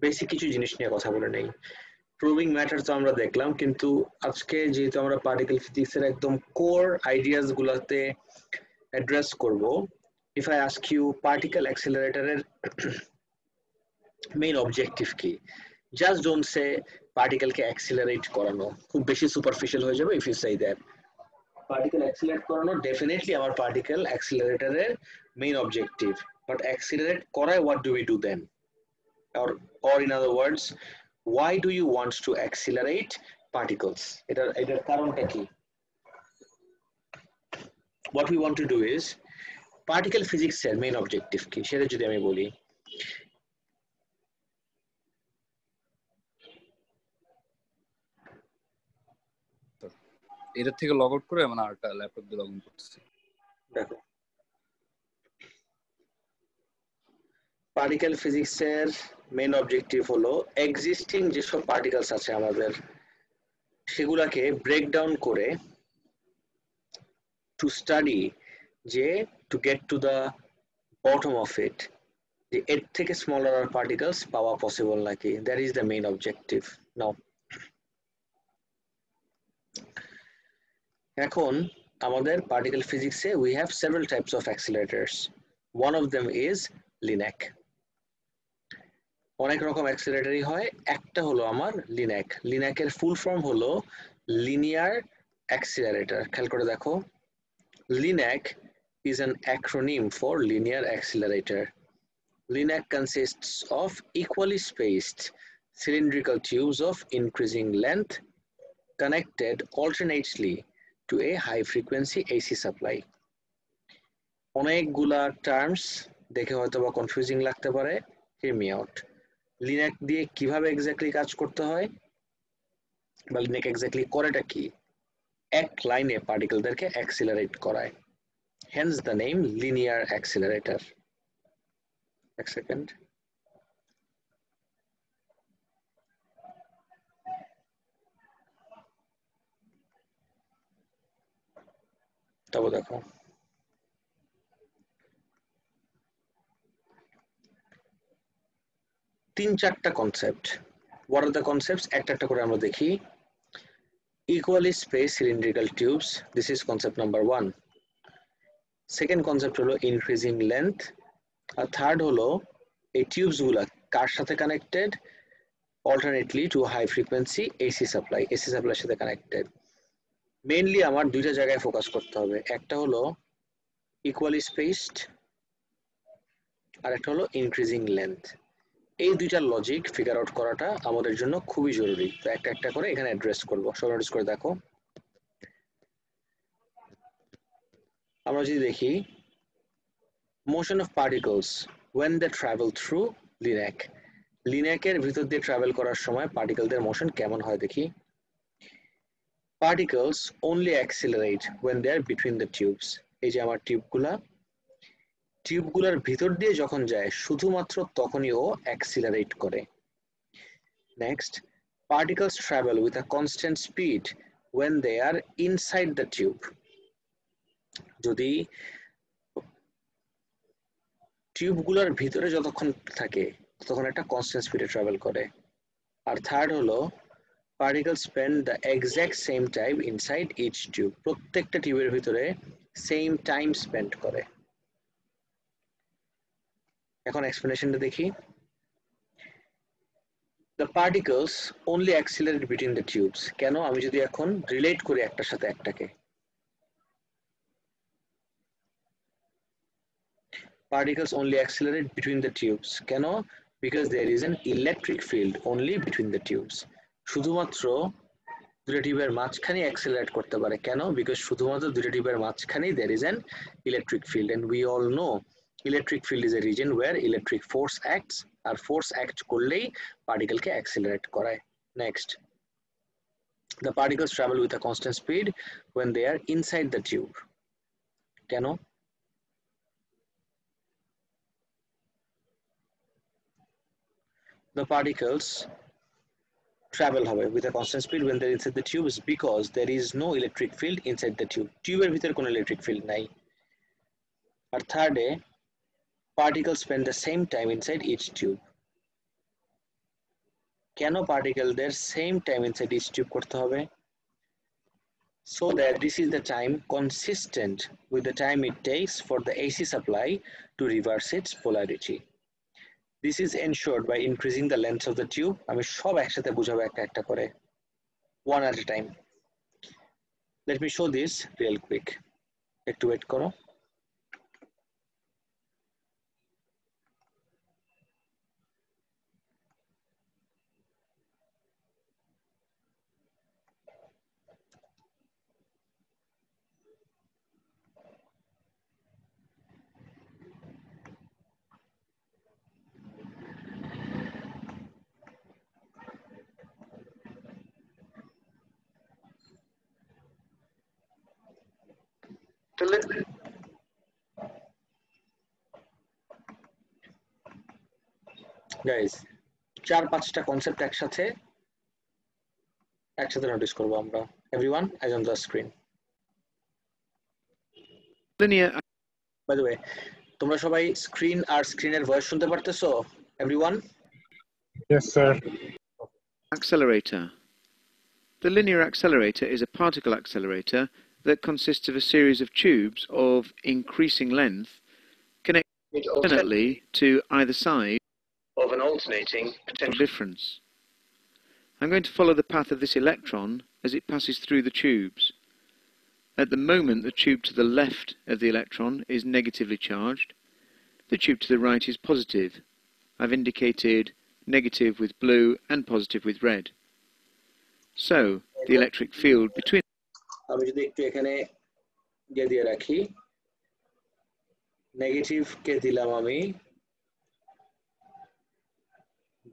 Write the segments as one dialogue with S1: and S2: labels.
S1: Basic কিছু জিনিস নিয়ে কথা বলে নেই। প্রুভিং ম্যাটার তো আমরা দেখলাম, কিন্তু আজকে যেহেতু আমরা পার্টিকেল ফিজিক্সের একদম কোর আইডিয়াস গুলাতে অ্যাড্রেস করব, if I ask you particle অ্যাক্সিলারেটরের মেইন অবজেক্টিভ কি, জাস্ট ডোন্ট সে পার্টিকেলকে অ্যাক্সিলারেট করানো, খুব বেশি সুপারফিশিয়াল হয়ে যাবে। If you say that particle accelerate করানো, ডেফিনেটলি আমার পার্টিকেল অ্যাক্সিলারেটরের মেইন অবজেক্টিভ, বাট অ্যাক্সিলারেট করায় what do we do then, or in other words, why do you want to accelerate particles? এটার কারণটা কি? What we want to do is particle physics এর main objective কি সেটা যদি আমি বলি,
S2: এটার থেকে লগ আউট করে মানে আরেকটা ল্যাপটপ দিয়ে লগ ইন করতেছি।
S1: দেখো পার্টিকেল ফিজিক্সের মেইন অবজেক্টিভ হলো এক্সিস্টিং যেসব পার্টিকেলস আছে আমাদের সেগুলাকে ব্রেকডাউন করে টু স্টাডি, যে to get to the bottom of it, যে এর থেকে স্মলার পার্টিকেলস পাওয়া পসিবল নাকি, that is the main objective. Now এখন আমাদের পার্টিকেল ফিজিক্সে we have several types of accelerators, one of them is linac. অনেক রকম অ্যাক্সিলারেটরই হয়, একটা হলো আমার লিন্যাক। লিন্যাকের ফুল ফর্ম হলো লিনিয়ার অ্যাক্সিলারেটর। খেয়াল করে দেখো, লিন্যাক is an acronym for linear accelerator. LINAC consists of equally spaced cylindrical tubes of increasing length connected alternately to a high frequency AC supply. অনেকগুলা টার্মস দেখে হয়তো বা কনফিউজিং লাগতে পারে, হিয়ার মি আউট। লিন্যাক দিয়ে কিভাবে এক্স্যাক্টলি কাজ করতে হয় বা লিন্যাক এক্স্যাক্টলি করেটা কি, এক লাইনে পার্টিকেলদেরকে অ্যাক্সিলারেট করায়, hence the name linear accelerator. এক সেকেন্ড, তবে দেখো তিন চারটা concept. What are the concepts, একটা একটা করে আমরা দেখি। equally spaced cylindrical tubes, this is concept number 1. Second concept হলো ইনক্রিজিং লেন্থ, আর থার্ড হলো এই টিউবস গুলা কার সাথে connected, alternately to high frequency AC supply, AC সাপ্লাইয়ের সাথে কানেক্টেড। মেইনলি আমার দুইটা জায়গায় ফোকাস করতে হবে, একটা হলো ইকুয়ালি স্পেসড আর একটা হলো ইনক্রিজিং লেন্থ। এই দুইটার লজিক ফিগার আউট করাটা আমাদের জন্য খুবই জরুরি, তো একটা একটা করে এখানে অ্যাড্রেস করবো। সব নোটিস করে দেখো, আমরা যদি দেখি motion of particles when they travel through লিন্যাক, লিন্যাকের ভিতর দিয়ে ট্রাভেল করার সময় পার্টিকেলদের মোশন কেমন হয় দেখি। Particles only accelerate when they are between the tubes, এই যে আমার টিউবগুলোর ভিতর দিয়ে যখন যায় শুধুমাত্র তখনই ও অ্যাক্সিলারেট করে। Next, particles travel with a constant speed when they are inside the tube, যদি টিউবগুলোর ভিতরে যতক্ষণ থাকে তখন একটা কনস্ট্যান্ট স্পিডে ট্রাভেল করে। আর থার্ড হলো particle spend the exact same time inside each tube, প্রত্যেকটা টিউবের ভিতরে সেম টাইম স্পেন্ড করে। এখন এক্সপ্লেনেশনটা দেখি। The particles only accelerate between the tubes, কেন, আমি যদি এখন রিলেট করি একটার সাথে একটাকে, particles only accelerate between the tubes কেন, because there is an electric field only between the tubes, শুধুমাত্র দুটো টিউবের মাঝখানে অ্যাক্সিলারেট করতে পারে কেন, বিকজ শুধুমাত্র দুটো টিউবের মাঝখানেই there is an electric field and we all know electric field is a region where electric force acts, আর ফোর্স অ্যাক্ট করলেই পার্টিকেলকে অ্যাক্সিলারেট করায়। Next, the particles travel with a constant speed when they are inside the tube, কেন, the particles travel হবে with a constant speed when they're inside the tube is because there is no electric field inside the tube, টিউবের ভিতরে কোনো electric field নাই। আর থার্ডে, particles spend the same time inside each tube, কেন পার্টিকেলদের same time inside each tube করতে হবে? So that this is the time consistent with the time it takes for the AC supply to reverse its polarity. This is ensured by increasing the length of the tube. আমি সব একসাথে বুঝাবো একটা একটা করে, one at a time. Let me show this real quick. একটু wait করো। Guys, 4-5টা কনসেপ্ট একসাথে নোটিস করব আমরা। Everyone eyes on the screen.
S3: Linear.
S1: By the way, তোমরা সবাই স্ক্রিন আর স্ক্রিনের ভয়েস শুনতে পারতেছো? Everyone?
S4: Yes, sir.
S3: Accelerator. The linear accelerator is a particle accelerator that consists of a series of tubes of increasing length connected alternately to either side
S1: of an alternating potential
S3: difference. I'm going to follow the path of this electron as it passes through the tubes. At the moment, the tube to the left of the electron is negatively charged. The tube to the right is positive. I've indicated negative with blue and positive with red. So, the electric field between
S1: আমি যদি একটু এখানে দিয়ে রাখি, negative কে দিলাম আমি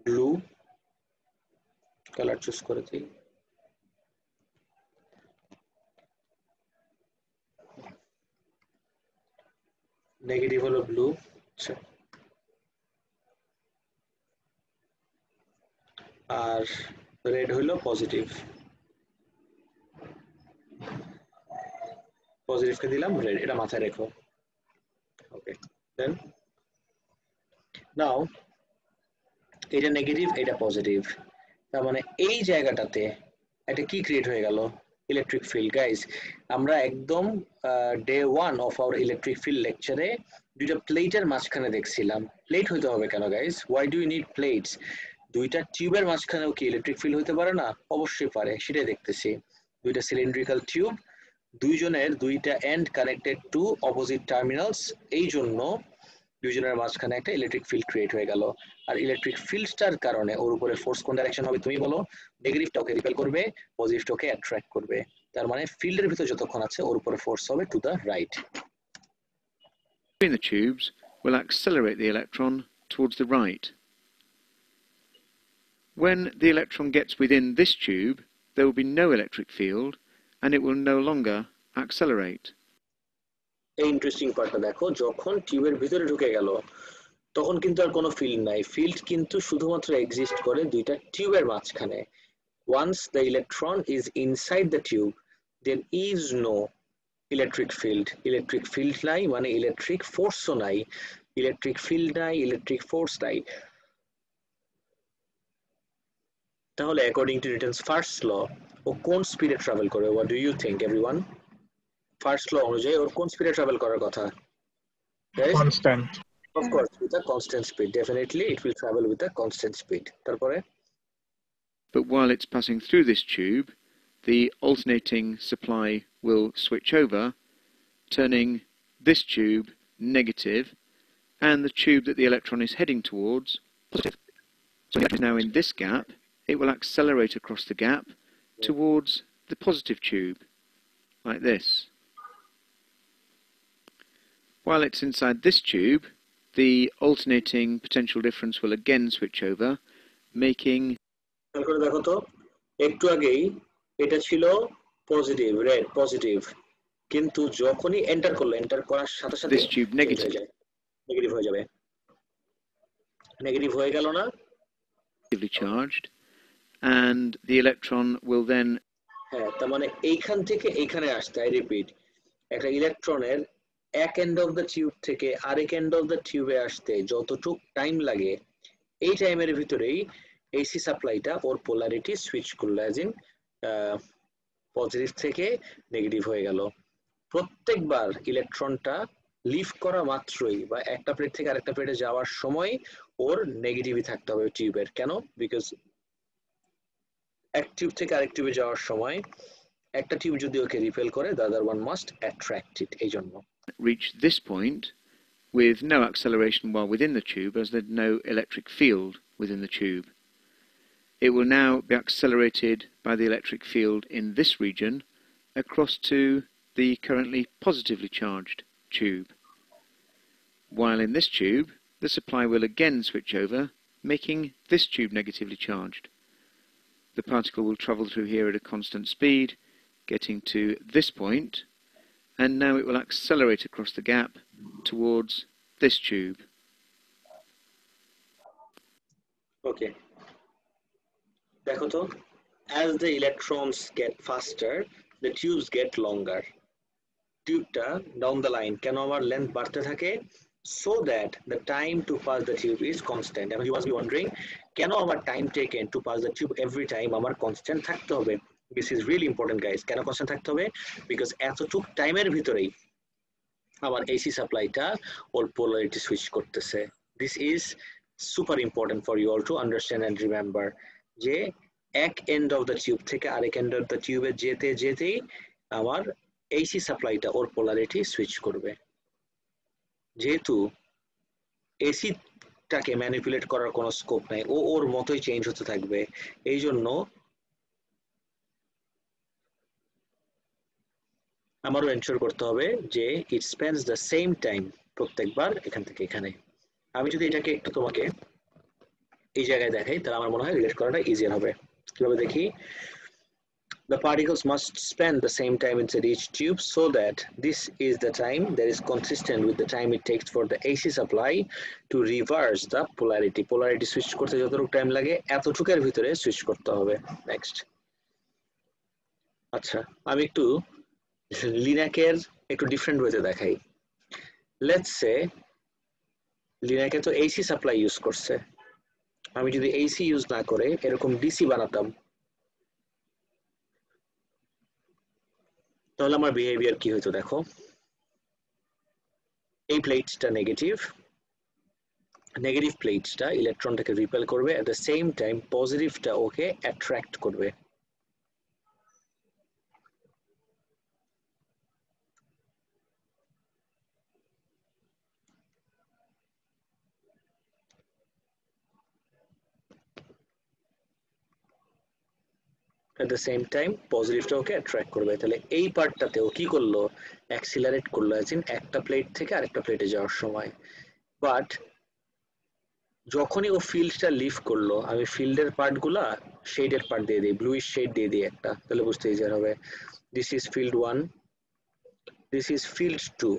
S1: blue colour choose করে দিই, নেগেটিভ হলো ব্লু, আচ্ছা, আর রেড হলো পজিটিভ, পজিটিভকে দিলাম রেড, এটা মাথায় রেখো। ওকে, দেন নাও এটা নেগেটিভ, এটা পজিটিভ, তার মানে এই জায়গাটাতে একটা কি ক্রিয়েট হয়ে গেল? Electric field. গাইজ, আমরা একদম day 1 of our electric field লেকচারে দুইটা প্লেটের মাঝখানে দেখছিলাম। প্লেট হইতে হবে কেন guys? Why do you need plates? দুইটা টিউবের মাঝখানেও কি ইলেকট্রিক ফিল্ড হইতে পারে না? অবশ্যই পারে, সেটাই দেখতেছি। দুইটা সিলিন্ড্রিক্যাল টিউব, দুইজনের দুইটা end connected to opposite terminals, এই জন্য দুইজনের মাঝখানে একটা ইলেকট্রিক ফিল্ড ক্রিয়েট হয়ে গেল। আর ইলেকট্রিক ফিল্ডটার কারণে ওর উপরে ফোর্স কোন ডাইরেকশন হবে তুমি বলো? নেগেটিভটা ওকে রিপেল করবে, পজিটিভটা ওকে অ্যাট্রাক্ট করবে। তার মানে ফিল্ডের ভিতর যতক্ষণ আছে ওর উপরে ফোর্স হবে to the right.
S3: between the tubes will accelerate the electron towards the right. When the electron gets within this tube, there will be no electric field and it will no longer accelerate.
S1: এই interesting পার্টটা দেখো, যখন টিউবের ভিতরে ঢুকে গেল তখন কিন্তু আর কোনো ফিল্ড নাই। ফিল্ড কিন্তু শুধুমাত্র এক্সিস্ট করে দুইটা টিউবের মাঝখানে। Once the electron is inside the tube, there is no electric field. Electric field নাই মানে electric force ও নাই, electric field নাই, electric force নাই। তাহলে according to Newton's first law, ও কোন স্পিডে ট্রাভেল করে? What do you think, everyone? First law অনুযায়ী ওর কোন স্পিডে ট্রাভেল করার কথা?
S4: Constant.
S1: Of course, with a constant speed. Definitely, it will travel with a constant speed. তারপরে?
S3: But while it's passing through this tube, the alternating supply will switch over, turning this tube negative and the tube that the electron is heading towards positive. So now in this gap, it will accelerate across the gap towards the positive tube, like this. While it's inside this tube, the alternating potential difference will again switch over, making
S1: দেখো তো, একটু আগেই এটা ছিল positive, red positive, কিন্তু যখনই enter করলো, enter করার সাথে সাথে
S3: this tube negative.
S1: নেগেটিভ হয়ে যাবে। নেগেটিভ হয়ে গেল না?
S3: Negatively charged, and the electron will then
S1: হ্যাঁ, তার মানে এইখান থেকে এইখানে আসতে, আই রিপিট, একটা ইলেকট্রনের এক এন্ড অফ দ্য টিউব থেকে আরেক এন্ড অফ দ্য টিউবে আসতে যতটুক টাইম লাগে, এই টাইমের ভিতরেই এসি সাপ্লাইটা ওর পোলারিটি সুইচ করলো, অ্যাজ ইন পজিটিভ থেকে নেগেটিভ হয়ে গেল। প্রত্যেকবার ইলেকট্রনটা লিফট করা মাত্রই বা একটা প্লেট থেকে আরেকটা প্লেটে যাওয়ার সময় ওর নেগেটিভই থাকতে হবে টিউবের। কেন? বিকজ এক টিউব থেকে আরেক টিউবে যাওয়ার সময় একটা টিউব যদি ওকে রিপেল করে, the other one must attract it, এই জন্য।
S3: Reach this point with no acceleration while within the tube, as there's no electric field within the tube. It will now be accelerated by the electric field in this region across to the currently positively charged tube. While in this tube, the supply will again switch over, making this tube negatively charged. The particle will travel through here at a constant speed, getting to this point, and now it will accelerate across the gap towards this tube.
S1: Okay. দেখো তো, as the electrons get faster, the tubes get longer. টিউবটা down the line কেন আমার length বাড়তে থাকে? So that the time to pass the tube is constant. And you must be wondering, কেন আমার time taken to pass the tube every time আমার constant থাকতে হবে? This is really important, guys. কেন constant থাকতে হবে? Because এতটুক টাইমের ভিতরেই আমার AC সাপ্লাইটা ওর polarity switch করতেছে. This is super important for you all to understand and remember. যে এক end of the tube থেকে আরেক end of the tube যেতে যেতেই আমার AC সাপ্লাইটা ওর polarity switch করবে। যেহেতু এসিটাকে ম্যানিপুলেট করার কোনো স্কোপ নাই, ও ওর মতোই চেঞ্জ হতে থাকবে, এই জন্য আমারও এনশিওর করতে হবে যে ইট স্পেন্ডস দ্য সেম টাইম প্রত্যেকবার এখান থেকে এখানে। আমি যদি এটাকে একটু তোমাকে এই জায়গায় দেখাই, তাহলে আমার মনে হয় রিলেট করাটা ইজিয়ার হবে। কিভাবে দেখি? The particles must spend the same time inside each tube so that this is the time that is consistent with the time it takes for the AC supply to reverse the polarity. Polarity switch করতে যতটুকু time লাগে এতটুকুর ভিতরে switch করতে হবে। Next, আচ্ছা আমি একটু লিনাকের একটু ডিফারেন্ট ওয়েতে দেখাই। লেটস সে লিনাকে তো AC সাপ্লাই ইউজ করছে, আমি যদি AC ইউজ না করে এরকম DC বানাতাম, তাহলে আমার বিহেভিয়ার কি হতো দেখো। এই প্লেটটা নেগেটিভ, নেগেটিভ প্লেটটা ইলেকট্রনটাকে রিপেল করবে, এট দ্য সেম টাইম পজিটিভটা ওকে অ্যাট্রাক্ট করবে। at the same time পজিটিভটা ওকে অ্যাট্রাক্ট করবে। তাহলে এই পার্টটাতে ও কি করলো? অ্যাক্সিলারেট করলো, অ্যাজ ইন একটা প্লেট থেকে আরেকটা প্লেটে যাওয়ার সময়। বাট যখনই ও ফিল্ডটা লিভ করলো, আমি ফিল্ডের পার্টগুলা শেডের পার্ট দিয়ে দিই, ব্লুইশ শেড দিয়ে দিই একটা, তাহলে বুঝতে ইজিয়ার হবে। This is field 1, this is field 2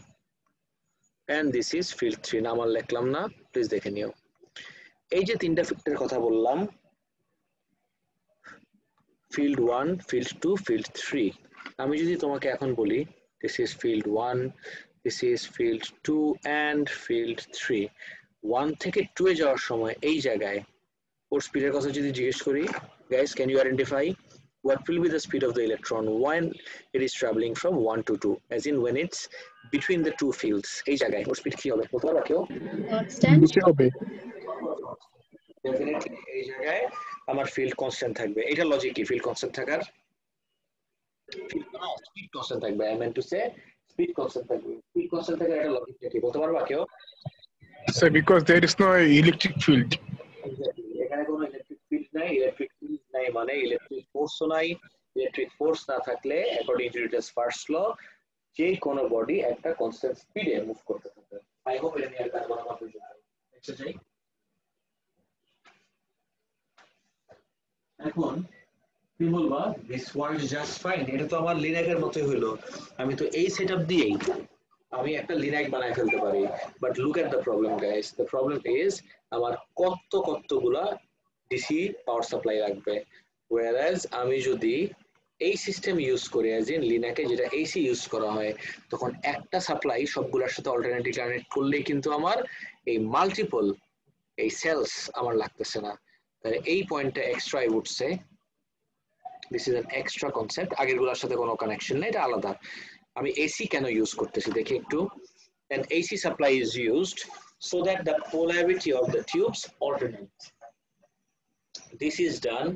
S1: and this is field 3। নাম লিখলাম না, প্লিজ দেখে নিও। এই যে তিনটা ফিল্ডের কথা বললাম, field 1, field 2, field 3, আমি যদি তোমাকে এখন বলি this is field 1, this is field 2 and field 3, 1 থেকে 2 এ যাওয়ার সময় এই জায়গায় ওর স্পিডের কথা যদি জিজ্ঞেস করি, guys can you identify what will be the speed of the electron when it is traveling from 1 to 2, as in when it's between the two fields? এই জায়গায় ওর স্পিড কি হবে বলতে পারবা কেউ?
S4: বেশি হবে।
S1: ডেফিনেটলি এই জায়গায় আমার ফিল্ড কনস্ট্যান্ট থাকবে। এটা লজিক কি ফিল্ড কনস্ট্যান্ট থাকার? স্পিড কনস্ট্যান্ট থাকবে, I mean to say speed constant থাকবে। স্পিড কনস্ট্যান্ট থাকার এটা লজিক কি বলতে পারবা কেউ?
S4: So because there is no electric field.
S1: এখানে কোনো ইলেকট্রিক ফিল্ড নাই, ইলেকট্রিক ফিল্ড নাই মানে ইলেকট্রিক ফোর্সও নাই। ইলেকট্রিক ফোর্স না থাকলে according to Newton's first law যে কোনো বডি একটা কনস্ট্যান্ট স্পিডে মুভ করতে থাকবে। আই হোপ এটা নিয়ে আর কোনো কথা বুঝতে পারছো। এখন কি বলবা দিস ওয়ার্ক জাস্ট ফাইন, এটা তো আমার লিনাকের মতই হলো, আমি তো এই সেটআপ দিয়েই আমি একটা লিনাক বানায় ফেলতে পারি। But look at the problem guys, the problem is আমার কতগুলা ডিসি পাওয়ার সাপ্লাই লাগবে। ওয়্যারএজ আমি যদি এই সিস্টেম ইউজ করি, অ্যাজ ইন লিনাকে যেটা এসি ইউজ করা হয়, তখন একটা সাপ্লাই সবগুলোর সাথে অল্টারনেটিভ কানেক্ট করলেই কিন্তু আমার এই মাল্টিপল এই সেলস আমার লাগতেছে না। তাহলে এই পয়েন্টটা extra I would say this is an extra concept, আগেরগুলোর সাথে কোনো কানেকশন নেই, এটা আলাদা। আমি এসি কেন ইউজ করতেছি দেখি একটু। An AC supply is used so that the polarity of the tubes alternates. This is done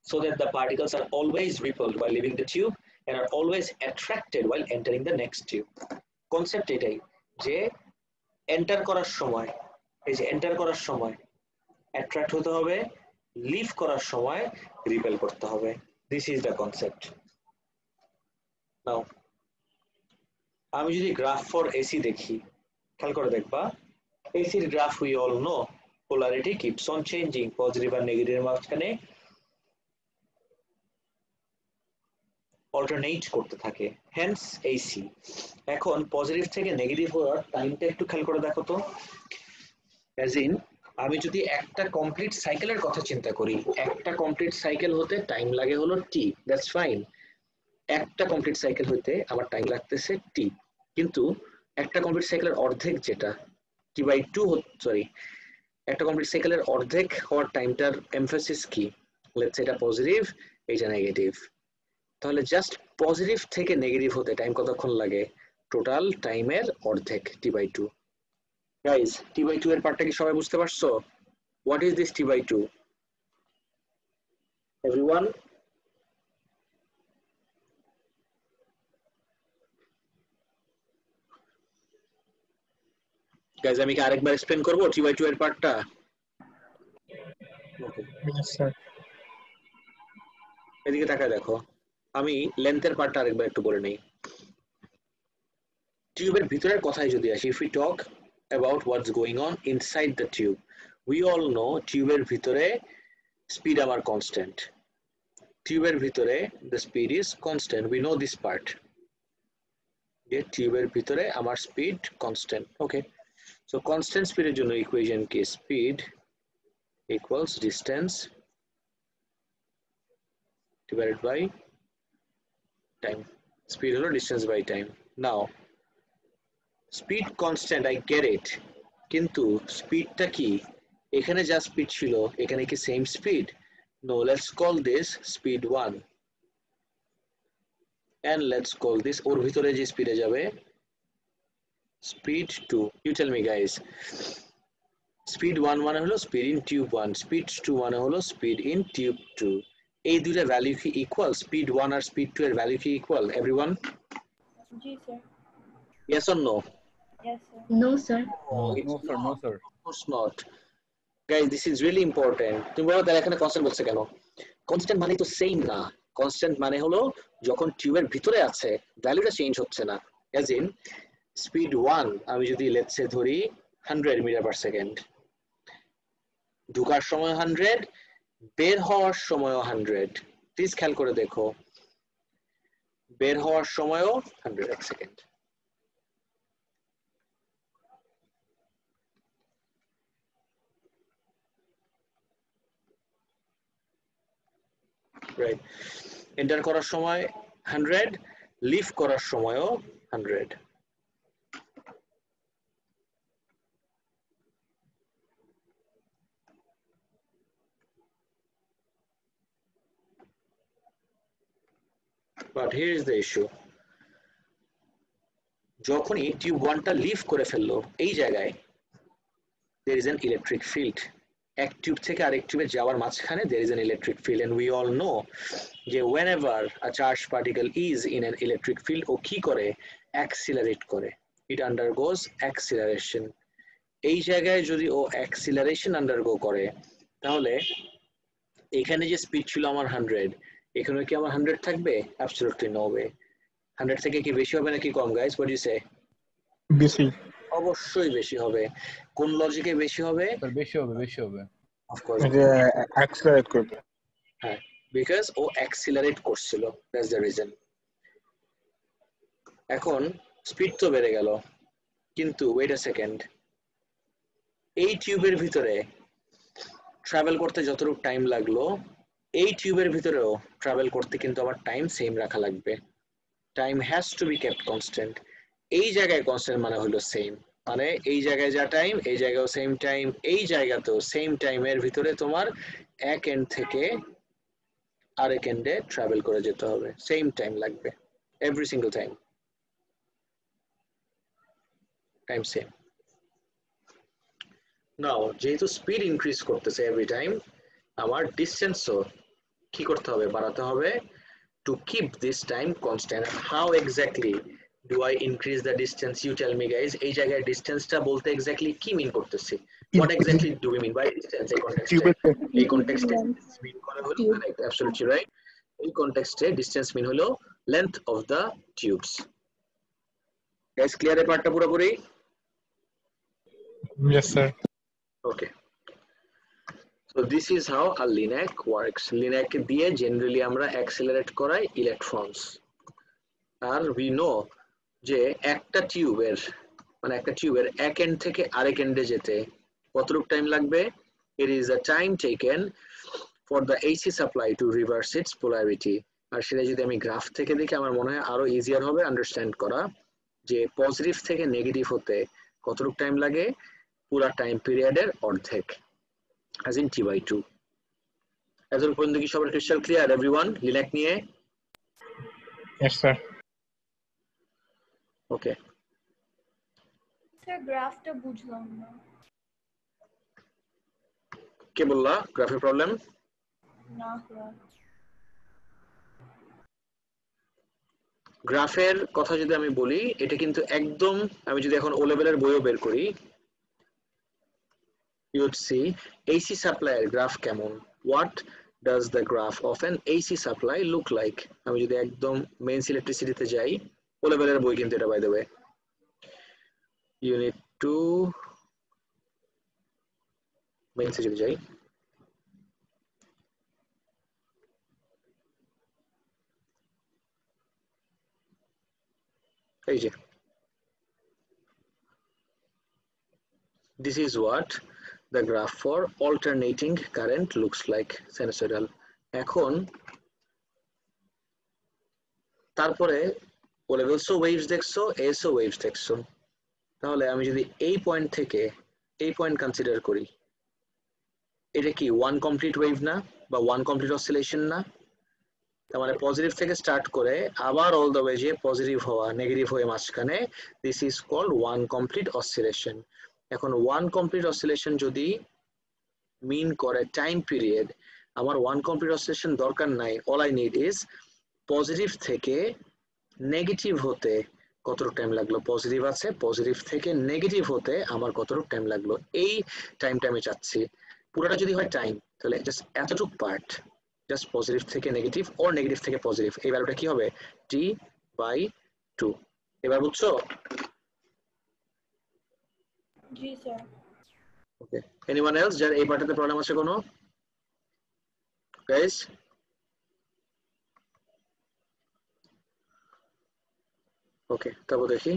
S1: so that the particles are always repelled while leaving the tube and are always attracted while entering the next tube. Concept এটাই যে enter করার সময়, এই যে enter করার সময় attract হতে হবে, লিভ করার সময় রিপেল করতে হবে। This is the concept. Now আমি যদি গ্রাফ ফর এসি দেখি, খেয়াল করে দেখবা এসির graph we all know polarity keeps on changing, positive আর নেগেটিভের মাঝখানে অল্টারনেট করতে থাকে, হেন্স এসি। এখন পজিটিভ থেকে নেগেটিভ হওয়ার টাইমটা একটু খেয়াল করে দেখো তো। অ্যাজ ইন আমি যদি একটা কমপ্লিট সাইকেলের কথা চিন্তা করি, একটা কমপ্লিট সাইকেল হতে টাইম লাগে হলো টি, দ্যাটস ফাইন। একটা কমপ্লিট সাইকেল হতে আমার টাইম লাগতেছে টি, কিন্তু একটা কমপ্লিট সাইকেলের অর্ধেক যেটা টি বাই টু, সরি একটা কমপ্লিট সাইকেলের অর্ধেক হওয়ার টাইমটার এমফাসিস কি, লেটস এটা পজিটিভ এইটা নেগেটিভ, তাহলে জাস্ট পজিটিভ থেকে নেগেটিভ হতে টাইম কতক্ষণ লাগে, টোটাল টাইমের অর্ধেক T by two. Guys T by two এর পার্টটা কি সবাই বুঝতে পারছো? What is this T by two? Everyone guys আমি কি আরেকবার এক্সপ্লেন করবো টি বাই টু এর পার্টটা? ওকে
S4: Yes, sir.
S1: এদিকে তাকায় দেখো, আমি লেন্থের পার্টটা আরেকবার একটু বলে নেই। টিউবের ভিতরের কথাই যদি আসি, if we talk about what's going on inside the tube, we all know টিউবের ভিতরে স্পিড আমার কনস্ট্যান্ট, টিউবের ভিতরে the speed is constant, we know this part, যে টিউবের ভিতরে আমার স্পিড কনস্ট্যান্ট। ওকে, সো কনস্ট্যান্ট স্পিডের জন্য ইকুয়েশন কি, speed equals distance divided by time, speed হলো distance by time। now speed constant, I get it, কিন্তু স্পিডটা কি এখানে যা স্পিড ছিল এখানে কি same speed? No, let's call this speed 1 and let's call this ওর ভিতরে যে স্পিডে যাবে speed 2। You tell me guys, speed 1 মানে হলো স্পিড ইন টিউব 1, স্পিড 2 মানে হলো স্পিড ইন টিউব 2, এই দুইটা ভ্যালু কি ইকুয়াল? স্পিড 1 আর স্পিড 2 এর ভ্যালু কি ইকুয়াল এভরিওয়ান?
S5: জি sir.
S1: Yes or no?
S5: Yes sir.
S6: No, sir.
S2: No sir, no sir.
S1: Of course not. Guys, this is really important. তুমি বলো তাহলে এখানে কনস্ট্যান্ট বলছে কেন? কনস্ট্যান্ট মানে তো সেম না, কনস্ট্যান্ট মানে হলো যখন টিউবের ভিতরে আছে ভ্যালুটা চেঞ্জ হচ্ছে না। অ্যাজ ইন স্পিড 1 আমি যদি লেটস সে ধরি 100 মিটার পার সেকেন্ড, ঢোকার সময় 100, বের হওয়ার সময়ও 100। প্লিজ খেয়াল করে দেখো, বের হওয়ার সময়ও 100 এক সেকেন্ড। রাইট, এন্টার করার সময় 100, লিভ করার সময়ও 100। But here is the issue, যখনই টিউব 1টা লিভ করে ফেললো এই জায়গায় there is an electric field, এক টিউব থেকে আরেক টিউবে যাওয়ার মাঝখানে there is an electric field and we all know যে whenever a charged particle is in an electric field ও কি করে, accelerate করে, it undergoes acceleration। এই জায়গায় যদি ও acceleration undergo করে তাহলে এখানে যে স্পিড ছিল আমার 100, এখানে কি আমার 100 থাকবে? absolutely no way। 100 থেকে কি বেশি হবে নাকি কম guys? what do you say?
S4: বেশি।
S1: অবশ্যই বেশি হবে। কোন লজিকে বেশি হবে?
S2: Sir, বেশি হবে, বেশি হবে।
S1: of course
S4: যে অ্যাক্সেলারেট করবে।
S1: হ্যাঁ, বিকজ ও অ্যাক্সিলারেট করছিল, দ্যাটস দ্য রিজন। এখন স্পিড তো বেড়ে গেল, কিন্তু ওয়েট আ সেকেন্ড, এই টিউবের ভিতরে ট্রাভেল করতে যতটুকু টাইম লাগলো এই টিউবের ভিতরেও ট্রাভেল করতে কিন্তু আমার টাইম সেম রাখা লাগবে। Time has to be kept constant. এই জায়গায় কনস্ট্যান্ট মানে হলো সেম, মানে এই জায়গায় যা টাইম এই জায়গাও সেম টাইম, এই জায়গাতেও সেম টাইমের ভিতরে তোমার এক এন্ড থেকে আরেক এন্ডে ট্রাভেল করে যেতে হবে, সেম টাইম লাগবে এভরি সিঙ্গেল টাইম সেম। নাও যেহেতু স্পিড ইনক্রিজ করতেছে এভরি টাইম, আমার ডিসটেন্সও কি করতে হবে, বাড়াতে হবে to keep this time constant. How exactly do I increase the distance? You tell me guys. এই জায়গায় ডিসটেন্সটা বলতে এক্স্যাক্টলি কি মিন করতেছি? What exactly do we mean by distance এই কনটেক্সটে? এই কনটেক্সটে মিন করা হলো কারেক্ট, অ্যাবসলিউটলি রাইট। এই কনটেক্সটে ডিসটেন্স মিন হলো length of the tubes. Guys clear এই পার্টটা পুরোপুরি?
S4: Yes, sir.
S1: Okay. So this is how a LINAC works. LINAC দিয়ে generally আমরা accelerate করাই electrons. আর we know যে একটা টিউবের এক এন্ড থেকে আরেক এন্ডে যেতে কতটুকু টাইম লাগবে? It is the time taken for the AC supply to reverse its polarity. আর সেটা যদি আমি গ্রাফ থেকে দেখি আমার মনে হয় আরো ইজিয়ার হবে আন্ডারস্ট্যান্ড করা, যে পজিটিভ থেকে নেগেটিভ হতে কতটুকু টাইম লাগে? পুরা টাইম পিরিয়ডের অর্ধেক, as in T/2. এতক্ষণ পর্যন্ত কি সবার ক্রিস্টাল ক্লিয়ার এভরিওয়ান লিনাক নিয়ে?
S4: Yes, sir.
S1: ওকে
S5: স্যার গ্রাফটা বুঝলাম না।
S1: কে বললা গ্রাফের প্রবলেম?
S5: না স্যার।
S1: গ্রাফের কথা যদি আমি বলি, এটা কিন্তু একদম, আমি যদি এখন ও লেভেলের বইও বের করি, you would see AC supply এর গ্রাফ কেমন, what does the graph of an AC supply look like? আমি যদি একদম মেইনস ইলেকট্রিসিটিতে যাই, ও লেভেলের বই কিন্তু এটা by the way, you need to মেইনসে যদি যাই, এই যে this is what the graph for alternating current looks like, sinusoidal. এখন তারপরে ও লেভেলসও ওয়েভস দেখছো, এসও ওয়েভস দেখছো, তাহলে আমি যদি এই পয়েন্ট থেকে এই পয়েন্ট কনসিডার করি, এটা কি ওয়ান কমপ্লিট ওয়েভ না, বা ওয়ান কমপ্লিট অসিলেশন না? তার মানে পজিটিভ থেকে স্টার্ট করে আবার অল দ্য ওয়ে যে পজিটিভ হওয়া নেগেটিভ হয়ে মাঝখানে, this is called one complete oscillation. এখন ওয়ান কমপ্লিট অসিলেশন যদি মিন করে টাইম পিরিয়ড, আমার ওয়ান কমপ্লিট অসিলেশন দরকার নাই, all I need is positive থেকে নেগেটিভ হতে কতটুকু টাইম লাগলো, পজিটিভ আছে পজিটিভ থেকে নেগেটিভ হতে আমার কতটুকু টাইম লাগলো, এই টাইমটা আমি চাচ্ছি। পুরোটা যদি হয় টাইম, তাহলে জাস্ট এতটুকু পার্ট, জাস্ট পজিটিভ থেকে নেগেটিভ অর নেগেটিভ থেকে পজিটিভ, এই ভ্যালুটা কি হবে? T/2। এবার বুঝছো?
S5: জি স্যার।
S1: ওকে, এনিওয়ান এলস যার এই পার্টটাতে প্রবলেম আছে কোনো? গাইস ওকে, তারপর দেখি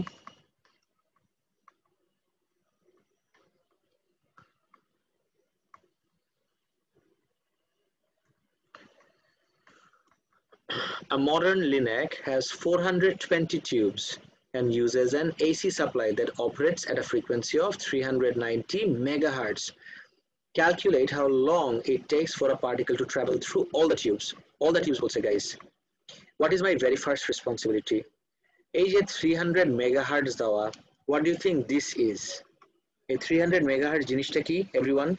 S1: a modern LINAC has 420 tubes and uses an AC supply that operates at a frequency of 390 megahertz. Calculate how long it takes for a particle to travel through all the tubes. All the tubes বলছে guys. What is my very first responsibility? এই যে 300 megahertz দেওয়া, what do you think this is? এই 300 megahertz জিনিসটা কি everyone?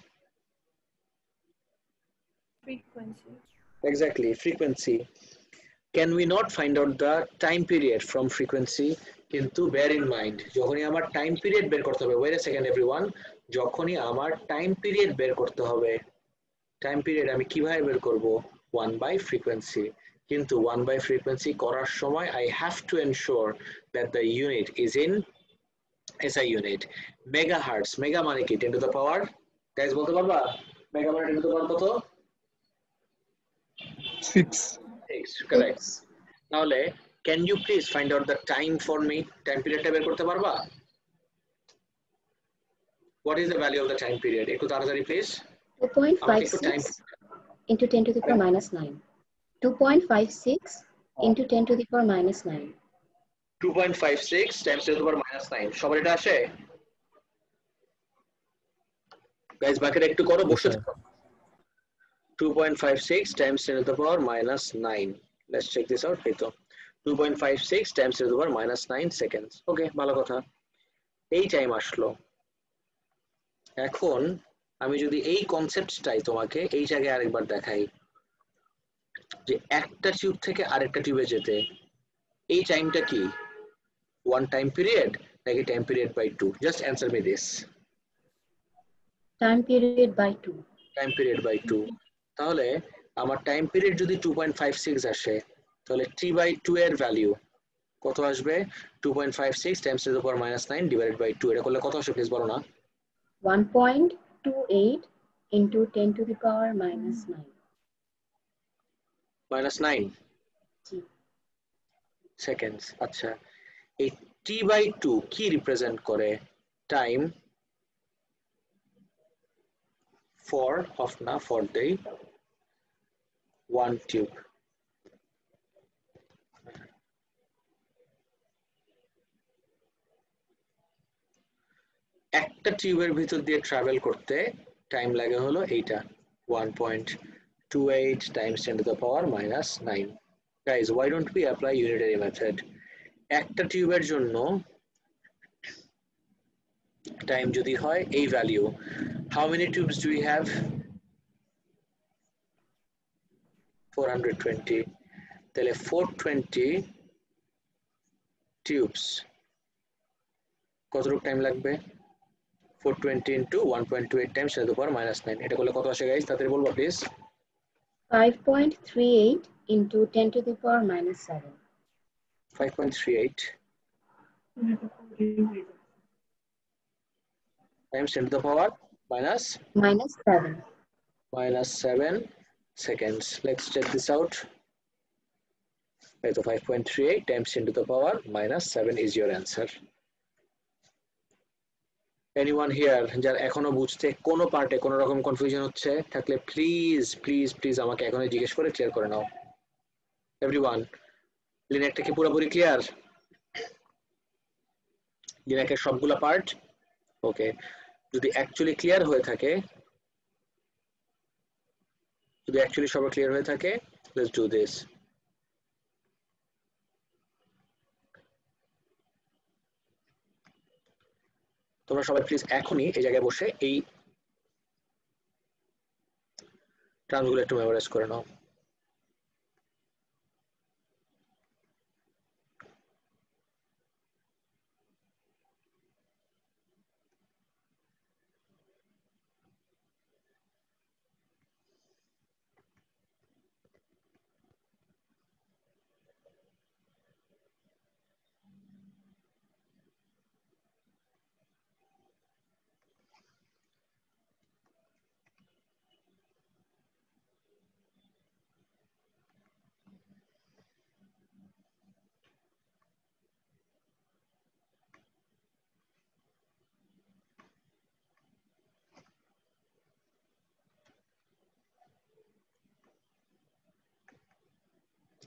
S5: Frequency.
S1: Exactly, frequency. Can we not find out the time period from frequency? কিন্তু bear in mind, যখনই আমার time period বের করতে হবে, wait a second everyone, যখনই আমার time period বের করতে হবে, time period আমি কিভাবে বের করব? 1 by frequency. কিন্তু 1 by frequency করার সময় I have to ensure that the unit is in SI unit. Megahertz, mega মানে কি? 10 to the power, guys বলতে পারবা? mega মানে 10 to the power কত?
S4: 6.
S1: Correct. তাহলে can you please find out the time for me? Time periodটা বের করতে পারবা? What is the value of the time period? একটু তাড়াতাড়ি please.
S6: 2.56 into 10 to the power minus 9. 2.56 into 10 to the power minus 9.
S1: 2.56 times 10 to the power minus 9. সবার এটা আসে? Guys বাকিটা একটু করো, বসে
S2: sir.
S1: থাকো। 2.56 times 10 to the power minus 9. Let's check this out. এই তো 2.56 times 10 to the power minus 9 seconds. ওকে, ভালো কথা। এই টাইম আসলো। এখন আমি যদি এই কনসেপ্টটাই তোমাকে এই জায়গায় আরেকবার দেখাই, যে একটা টিউব থেকে আরেকটা টিউবে যেতে এই টাইমটা কি ওয়ান টাইম পিরিয়ড নাকি time period by 2? Just answer me this.
S6: Time period by 2.
S1: Time period by 2। তাহলে আমার টাইম পিরিয়ড যদি 2.56 আসে, তাহলে t বাই 2 এর ভ্যালু কত আসবে? 2.56 times to the power -9 divided by 2। এটা করলে কত আসে প্লিজ বলো না?
S6: 1.28 into 10 to the power minus 9.
S1: -9
S6: G.
S1: Seconds. আচ্ছা, এই t বাই 2 কি রিপ্রেজেন্ট করে? Time for the one tube। একটা টিউবের ভিতর দিয়ে ট্রাভেল করতে টাইম লাগে হলো এইটা 1.28 times 10 to the power minus 9। Guys, why don't we apply unitary method? একটা টিউবের জন্য টাইম যদি হয় এই value, how many tubes do we have? 420। তাহলে 420 টিউবস কতটুকু টাইম লাগবে? 420 into 1.28 times 10 to the power minus 9। এটা করলে কত আসে গাইস? তাড়াতাড়ি বলবা please.
S6: 5.38 into 10 to the power minus 7.
S1: 5.38 times 10 to the power minus
S6: Minus 7.
S1: seconds. Let's check this out. So 5.38 times 10 to the power minus 7 is your answer. Anyone here যার এখনো বুঝতে কোনো পার্টে কোনো রকম কনফিউশন হচ্ছে থাকলে প্লিজ প্লিজ প্লিজ আমাকে এখনই জিজ্ঞেস করে ক্লিয়ার করে নাও। এভরিওয়ান, লিনাকটা কি পুরোপুরি ক্লিয়ার? লিনাকের সবগুলা পার্ট ওকে? যদি অ্যাকচুয়ালি ক্লিয়ার হয়ে থাকে, যদি অ্যাকচুয়ালি সব ক্লিয়ার হয়ে থাকে, লেটস ডু দিস। তোমরা সবাই প্লিজ এখনই এই জায়গায় বসে এই টার্মগুলো একটু মেমোরাইজ করে নাও।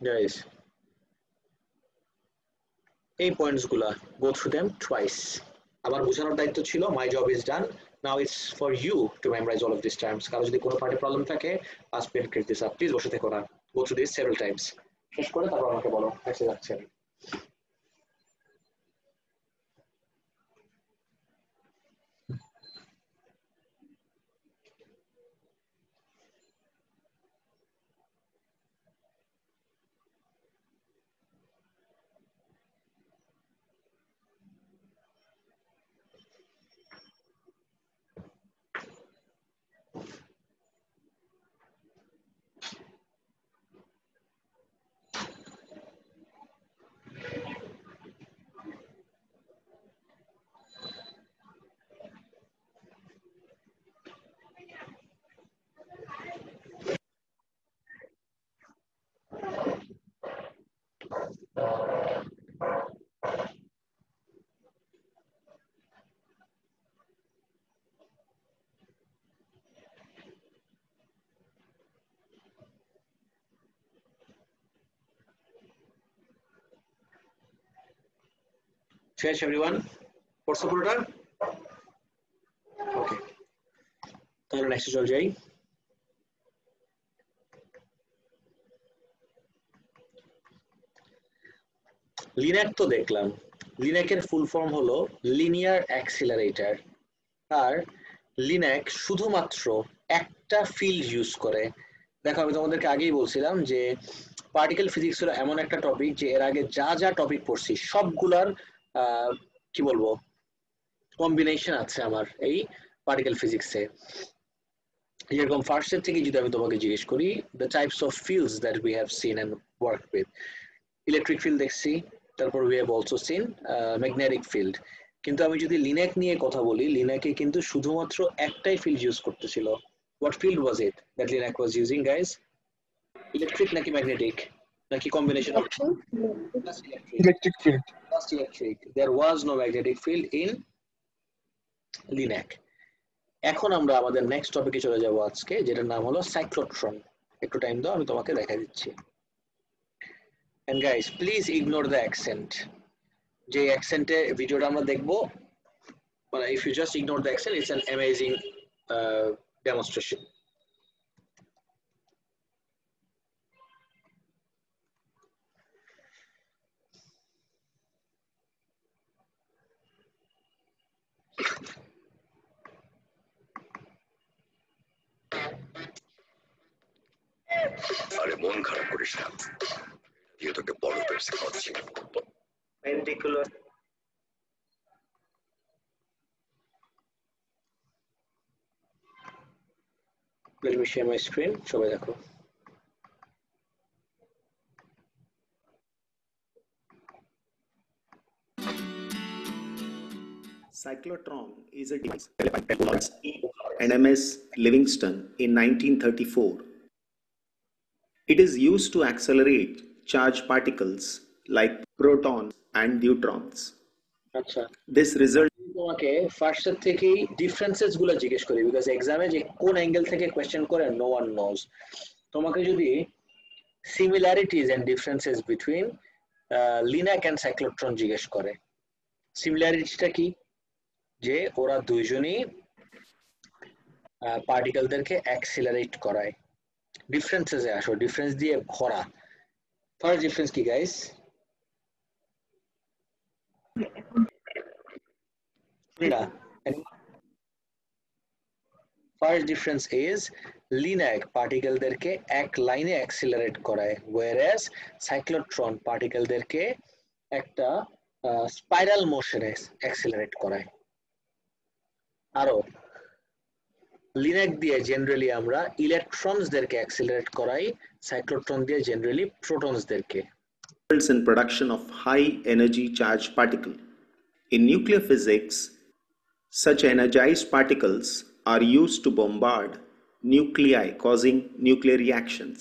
S1: Guys, এই পয়েন্টস গুলা go through them twice। আমার বোঝানোর দায়িত্ব ছিল, my job is done, now it's for you to memorize all of these terms। কারো যদি কোনো পার্টে প্রবলেম থাকে, ask me and clear this up। Please বসে থেকো না, go through this several times। শেষ করে তারপর আমাকে বলো কাছে যাচ্ছে আমি। শেষ এভরিওয়ান? পড়ছো পুরোটা? ওকে, আমরা নেক্সটে চলে যাই। লিন্যাক তো দেখলাম, লিন্যাকের ফুল ফর্ম হলো লিনিয়ার অ্যাক্সিলারেটর। আর লিন্যাক শুধুমাত্র একটা ফিল্ড ইউজ করে। দেখো আমি তোমাদেরকে আগেই বলছিলাম যে পার্টিকেল ফিজিক্স হলো এমন একটা টপিক যে এর আগে যা যা টপিক পড়ছি সবগুলার কি বলবো কম্বিনেশন আছে আমার এই পার্টিকেল ফিজিক্সে। যেরকম ফার্স্ট ইয়ার থেকে যদি আমি তোমাকে জিজ্ঞেস করি the types of fields that we have seen and work with, electric field দেখছি, তারপর we have also seen magnetic field. কিন্তু আমি যদি লিন্যাক নিয়ে কথা বলি, লিন্যাকে কিন্তু শুধুমাত্র একটাই ফিল্ড ইউজ করতেছিল। What field was it that linac was using guys? Electric নাকি ম্যাগনেটিক নাকি combination of
S4: Electric field.
S1: just electric? There was no magnetic field in লিন্যাক। এখন আমরা আমাদের নেক্সট টপিকে চলে যাব আজকে, যেটার নাম হলো সাইক্লোট্রন। একটু টাইম দাও, আমি তোমাকে দেখাই দিচ্ছি। And guys, please ignore the accent. যে অ্যাকসেন্টে ভিডিওটা আমরা দেখবো, মানে if you just ignore the accent, it's an amazing demonstration.
S7: আরে মন খারাপ করিস না, দিয়ে তোকে বড় পেপসি খাওয়াচ্ছি।
S1: Particular let me share my screen, সবাই দেখো।
S8: Cyclotron is a device developed by Lawrence E. and M.S. Livingston in 1934. It is used to accelerate charged particles like protons and neutrons.
S1: আচ্ছা,
S8: This result
S1: তোমাকে first থেকেই differences গুলো জিজ্ঞেস করি, because এক্সামে যে কোন অ্যাঙ্গেল থেকে কোয়েশ্চেন করে নো ওয়ান নোজ। তোমাকে যদি similarities and differences between linac and cyclotron জিজ্ঞেস করে, সিমিলারিটিটা কি? যে ওরা দুইজনই পার্টিকেলদেরকে অ্যাক্সিলারেট করায়। ডিফারেন্সেসে আসো, ডিফারেন্স দিয়ে ভরা। ফার্স্ট ডিফারেন্স কি গাইস? First difference is লিন্যাক পার্টিকেলদেরকে এক লাইনে অ্যাক্সিলারেট করায়, whereas সাইক্লোট্রন পার্টিকেলদেরকে একটা স্পাইরাল মোশনে অ্যাক্সিলারেট করায়। আরো লিন্যাক দিয়ে জেনারেলি আমরা ইলেকট্রনসদেরকে অ্যাক্সিলারেট করাই, সাইক্লোট্রন দিয়ে generally প্রোটনসদেরকে।
S8: results in production of high energy charged particle. In nuclear physics, such energized particles are used to bombard nuclei, causing nuclear reactions.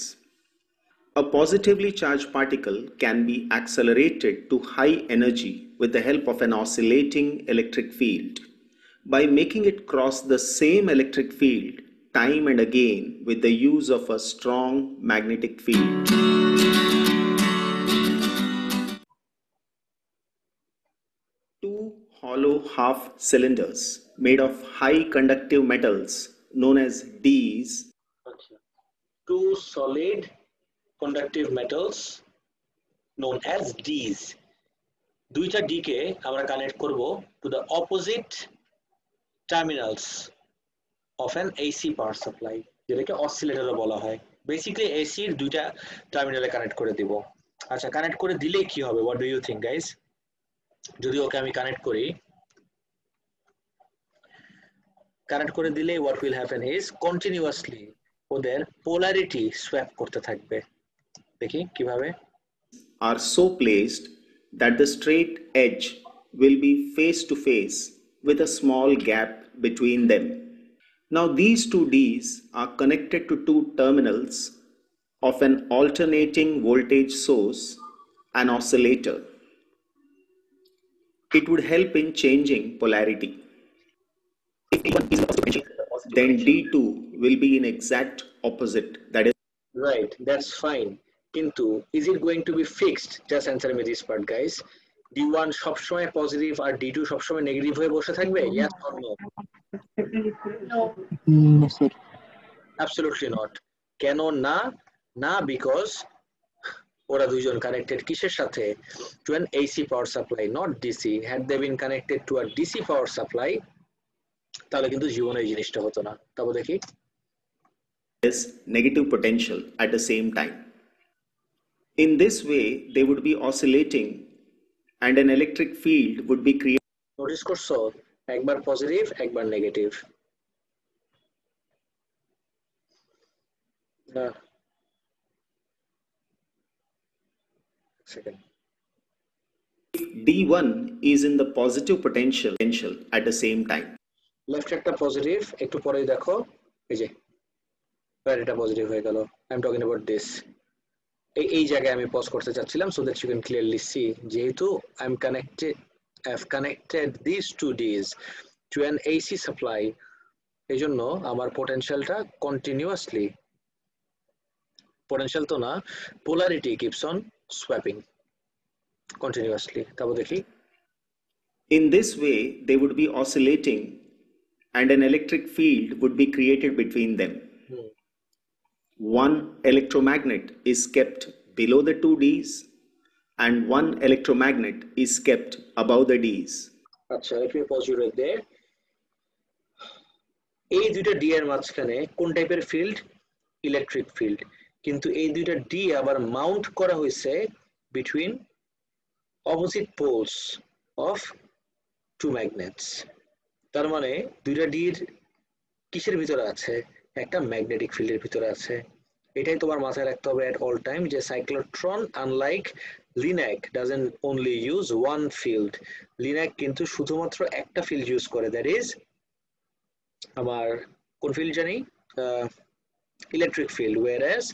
S8: A positively charged particle can be accelerated to high energy with the help of an oscillating electric field by making it cross the same electric field time and again with the use of a strong magnetic field. Two hollow half cylinders made of high conductive metals known as Ds
S1: Two solid conductive metals known as Ds. দুইটা D কে আমরা connect করব to the opposite terminals of an AC power supply, যেটাকে oscillator বলা হয়। Basically AC এর দুইটা টার্মিনালে connect করে দিব। আচ্ছা, কানেক্ট করে দিলে কি হবে? What do you think guys? যদি ওকে আমি কানেক্ট করে দিলে what will happen is continuously ওদের পোলারিটি সোয়াপ করতে থাকবে। দেখি কিভাবে।
S8: are so placed that the straight edge will be face to face with a small gap between them. Now these two Ds are connected to two terminals of an alternating voltage source, an oscillator. It would help in changing polarity. If D1 is in the positive potential, then D2 will be in exact opposite, that is
S1: Right, that's fine. Kintu, is it going to be fixed? Just answer me this part, guys. D1 সবসময় positive আর D2 সবসময় negative হয়ে বসে থাকবে? Yes or no?
S5: No.
S4: No, sir.
S1: Absolutely not. কেন না? না, because ওরা দুইজন কানেক্টেড কিসের সাথে? To an AC power supply, not DC. Had they been connected to a DC power supply, তাহলে কিন্তু জীবনে এই জিনিসটা হতো না। তারপর দেখি
S8: is negative potential at the same time. In this way, they would be oscillating and an electric field would be created.
S1: Notice করছো? একবার পজিটিভ, একবার নেগেটিভ। না, second.
S8: If D1 is in the positive potential at the same time.
S1: Left একটা positive, একটু পরেই দেখো এই যে এটা পজিটিভ হয়ে গেল। I am talking about this. এই জায়গায় আমি পজ করতে চাচ্ছিলাম so that you can clearly see, যেহেতু I am connected, I have connected this to these to an AC supply, এই জন্য আমার পোটেনশিয়ালটা কন্টিনিউয়াসলি, পোটেনশিয়াল তো না, polarity keeps on swapping continuously. তারপর দেখি
S8: In this way, they would be oscillating and an electric field would be created between them. One electromagnet is kept below the two Ds and one electromagnet is kept above the Ds.
S1: আচ্ছা, let me pause you right there. এই দুইটা D এর মাঝখানে কোন টাইপের field? Electric field. কিন্তু এই দুইটা ডি আবার মাউন্ট করা হয়েছে between opposite poles of two magnets. তার মানে দুইটা ডির কিসের ভিতরে আছে? একটা ম্যাগনেটিক ফিল্ডের ভিতরে আছে। এটাই তোমার মাথায় রাখতে হবে এট অল টাইম, যে cyclotron unlike linac doesn't only use one field. Linac কিন্তু শুধুমাত্র একটা ফিল্ড ইউজ করে, দ্যাট ইজ আমার কোন ফিল্ড জানি? Electric field. whereas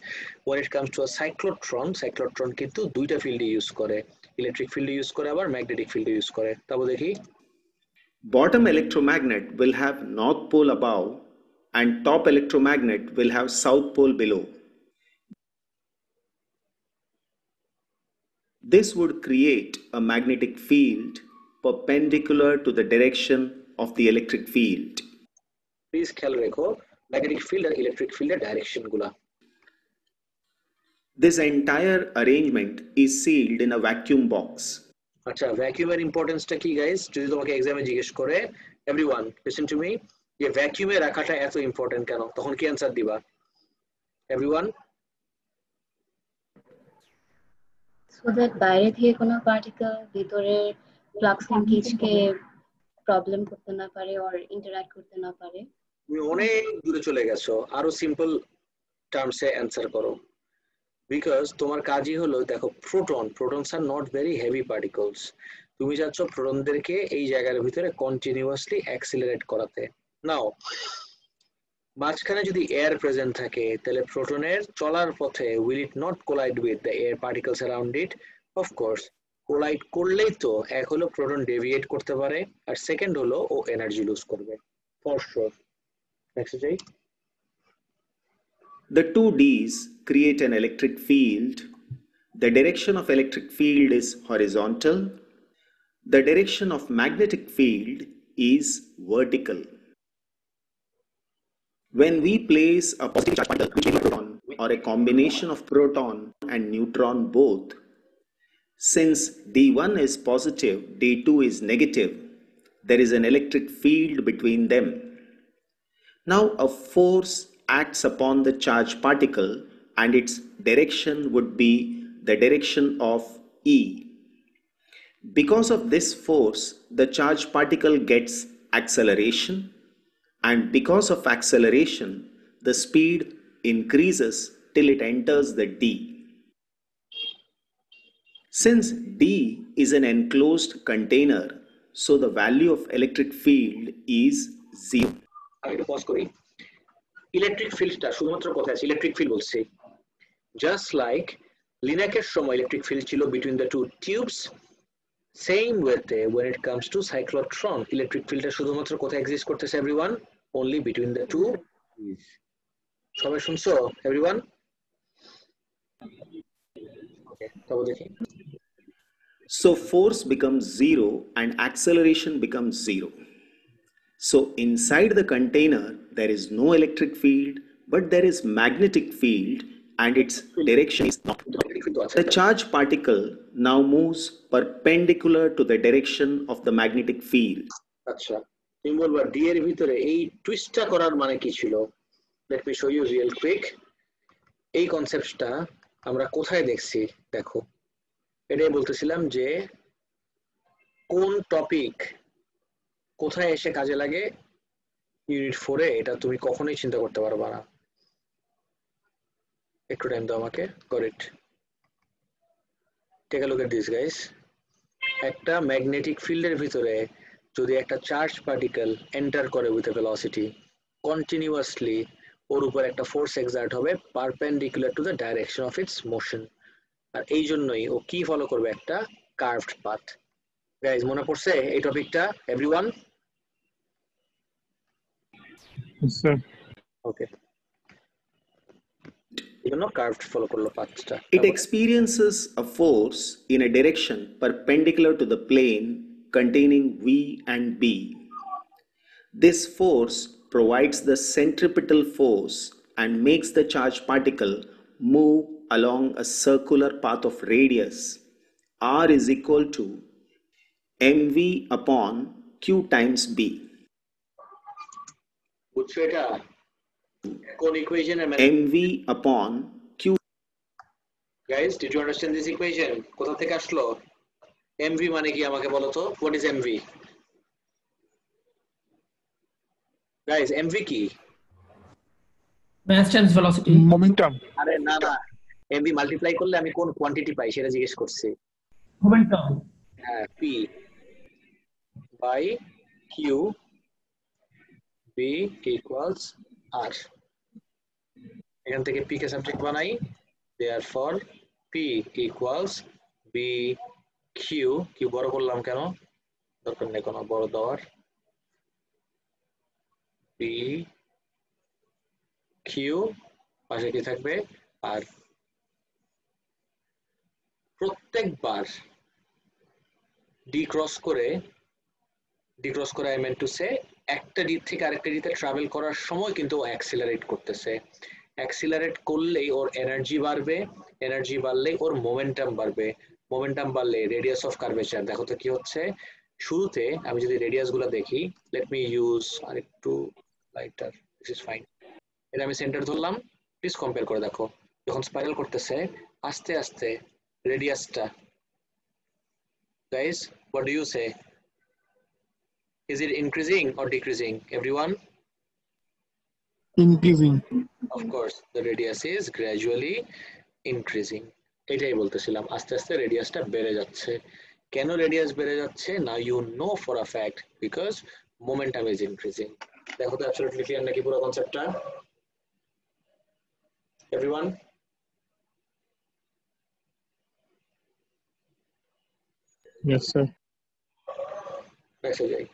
S1: when it comes to a cyclotron কিন্তু দুইটা ফিল্ড ইউজ করে, ইলেকট্রিক ফিল্ড ইউজ করে আবার ম্যাগনেটিক ফিল্ড ইউজ করে। তারপর দেখি
S8: Bottom electromagnet will have north pole above and top electromagnet will have south pole below. This would create a magnetic field perpendicular to the direction of the electric field.
S1: Please খেয়াল রেখো magnetic field আর electric ফিল্ডের direction গুলা।
S8: This entire arrangement is sealed in a vacuum box.
S1: আচ্ছা, ভ্যাকিউমের ইম্পর্টেন্সটা কি guys? যদি তোমাকে এক্সামে জিজ্ঞেস করে, এভরিওয়ান লিসেন টু মি, যে ভ্যাকিউমে রাখাটা এত ইম্পর্টেন্ট কেন, তখন কি অ্যানসার দিবা? এভরিওয়ান?
S6: সো দ্যাট বাইরে থেকে কোনো পার্টিকেল ভিতরে ফ্লাক্স লিঙ্কেজকে প্রবলেম করতে না পারে অর ইন্টারঅ্যাক্ট করতে না পারে।
S1: তুমি অনেক দূরে চলে গেছো, আরো সিম্পল টার্মসে অ্যানসার করো। বিকজ তোমার কাজই হলো, দেখো protons are not very heavy particles. তুমি চাচ্ছ প্রোটনদেরকে এই জায়গার ভিতরে কন্টিনিউয়াসলি অ্যাক্সিলারেট করাতে। নাও মাঝখানে যদি এয়ার প্রেজেন্ট থাকে, তাহলে প্রোটনের চলার পথে will it not collide with the air particles around it? Of course collide করলেই তো এক হলো প্রোটন ডেভিয়েট করতে পারে, আর সেকেন্ড হলো ও এনার্জি লুজ করবে ফর শিওর। নেক্সট যাই।
S8: The two Ds create an electric field. The direction of electric field is horizontal. The direction of magnetic field is vertical. When we place a positive charge particle which is a proton or a combination of proton and neutron both, since D1 is positive, D2 is negative, there is an electric field between them. Now a force acts upon the charged particle and its direction would be the direction of E. Because of this force, the charged particle gets acceleration, and because of acceleration, the speed increases till it enters the D. Since D is an enclosed container, so the value of electric field is 0.
S1: আমি একটু pause করি। Electric ফিল্ডটা শুধুমাত্র কোথায় আছে? Electric field বলছি। Just like লিন্যাকের সময় ইলেকট্রিক ফিল্ড ছিল between the two tubes, same ওয়েতে when it comes to cyclotron electric ফিল্ডটা শুধুমাত্র কোথায় এক্সিস্ট করতেছে everyone? Only between the two. সবাই শুনছো এভরিওয়ান? ওকে, তারপর দেখি।
S8: So force becomes zero and acceleration becomes zero. So inside the container, there is no electric field, but there is magnetic field and its direction is not. The charged particle now moves perpendicular to the direction of the magnetic field.
S1: আচ্ছা তুমি বলবা D এর ভিতরে এই টুইস্টটা করার মানে কি ছিল let me show you real quick এই কনসেপ্টটা আমরা কোথায় দেখছি দেখো এটাই বলতেছিলাম যে কোন টপিক কোথায় এসে কাজে লাগে ইউনিট 4 এ এটা তুমি কখনোই চিন্তা করতে পারবে না একটু টাইম দাও আমাকে got it take a look at this guys একটা ম্যাগনেটিক ফিল্ডের ভিতরে যদি একটা চার্জ পার্টিকেল এন্টার করে উইথ এ ভেলোসিটি কন্টিনিউয়াসলি ওর উপর একটা ফোর্স এক্সার্ট হবে perpendicular to the direction of its motion আর এই জন্যই ও কি ফলো করবে একটা কার্ভড পাথ গাইস মনে পড়ছে এই টপিকটা এভরিওয়ান
S4: Yes, sir.
S1: ওকে এজন্য কার্ভড ফলো করলো পাথটা
S8: It experiences a force in a direction perpendicular to the plane containing V and B. This force provides the centripetal force and makes the charged particle move along a circular path of radius. R is equal to mv upon q times b.
S1: বুঝছো এটা কোন ইকুয়েশনের
S8: mv upon q.
S1: Guys did you understand this equation কোথা থেকে আসলো mv মানে কি আমাকে বলো তো what is mv guys mv কি
S5: mass times velocity.
S4: Momentum.
S1: আরে না না mv মাল্টিপ্লাই করলে আমি কোন কোয়ান্টিটি পাই সেটা জিজ্ঞেস করছি
S5: Momentum.
S1: হ্যাঁ p by q b equals r এখান থেকে p কে সাবজেক্ট বানাই therefore p equals b q q বড় করলাম কেন দরকার নেই কোনো বড় দেওয়ার p q পাশে কি থাকবে আর প্রত্যেকবার ডি ক্রস করে আই মেন্ট টু সে একটা ডি থেকে আরেকটা ডিতে ট্রাভেল করার সময় কিন্তু ও অ্যাক্সিলারেট করতেছে অ্যাক্সিলারেট করলেই ওর এনার্জি বাড়বে এনার্জি বাড়লেই ওর মোমেন্টাম বাড়বে মোমেন্টাম বাড়লে রেডিয়াস অফ কার্ভেচার দেখো তো কি হচ্ছে শুরুতে আমি যদি রেডিয়াস গুলো দেখি লেট মি ইউজ আরেকটু লাইটার দিস ইজ ফাইন এটা আমি সেন্টার ধরলাম প্লিজ কম্পেয়ার করে দেখো যখন স্পাইরাল করতেছে আস্তে আস্তে রেডিয়াসটা guys what do you say is it increasing or decreasing everyone
S4: Increasing.
S1: of course the radius is gradually increasing এটাই বলতেছিলাম আস্তে আস্তে রেডিয়াসটা বেড়ে যাচ্ছে কেন রেডিয়াস বেড়ে যাচ্ছে now you know for a fact because momentum is increasing দেখো তো absolutely clear নাকি পুরো কনসেপ্টটা everyone
S4: Yes, sir.
S1: next যাই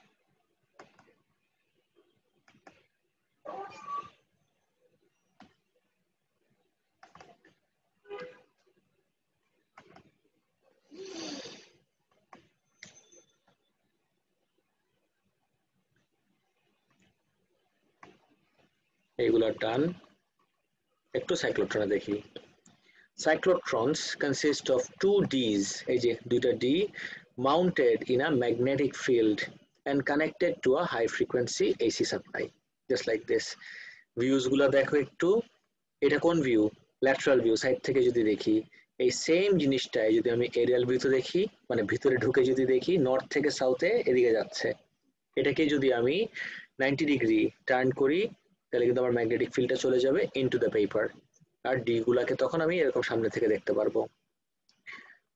S1: এগুলা ডান একটু সাইক্লোট্রনে দেখি cyclotrons consist of two Ds এই যে দুইটা D mounted in a magnetic field and connected to a high frequency AC supply just like this views গুলা দেখো একটু এটা কোন ভিউ ল্যাটারাল ভিউ সাইড থেকে যদি দেখি এই সেম জিনিসটাই যদি আমি এরিয়াল ভিউতে দেখি মানে ভিতরে ঢুকে যদি দেখি নর্থ থেকে সাউথে এদিকে যাচ্ছে এটাকে যদি আমি 90 ডিগ্রি টার্ন করি তাহলে কিন্তু আমার ম্যাগনেটিক ফিল্ডটা চলে যাবে ইনটু দ্য পেপার আর ডি গুলাকে তখন আমি এরকম সামনে থেকে দেখতে পারবো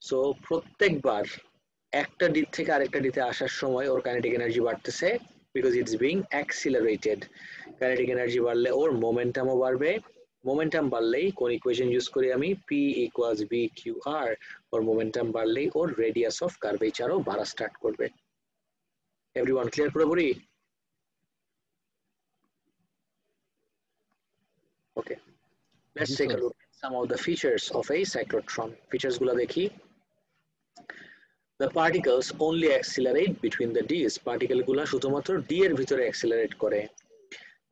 S1: সো প্রত্যেকবার একটা ডি থেকে আরেকটা ডিতে আসার সময় ওর কাইনেটিক এনার্জি বাড়তেছে because it's being accelerated kinetic energy বাড়লে ওর মোমেন্টামও বাড়বে মোমেন্টাম বাড়লেই কোন ইকুয়েশন ইউজ করি আমি P equals B Q R ওর মোমেন্টাম বাড়লেই ওর রেডিয়াস অফ কার্ভেচারও বাড়া স্টার্ট করবে এভরিওয়ান ক্লিয়ার পুরোপুরি ওকে let's take a look at some of the features of a cyclotron features গুলো দেখি The particles only accelerate between the D's. Particle গুলা শুধুমাত্র D এর ভিতরে accelerate করে.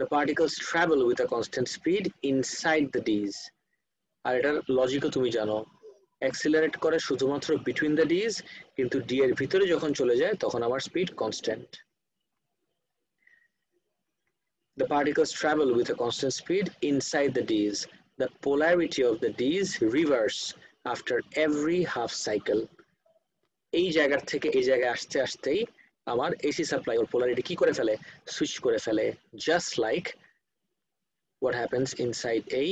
S1: The particles travel with a constant speed inside the D's. আর এটার লজিকও তুমি জানো, accelerate করে শুধুমাত্র between the D's, কিন্তু D এর ভিতরে যখন চলে যায় তখন আমার speed constant. The particles travel with a constant speed inside the D's. The polarity of the D's reverse after every half cycle. এই জায়গা থেকে এই জায়গায় আসতে আসতেই আমার এসি সাপ্লাই ওর পোলারিটি কি করে ফেলে, সুইচ করে ফেলে, just like what happens inside এই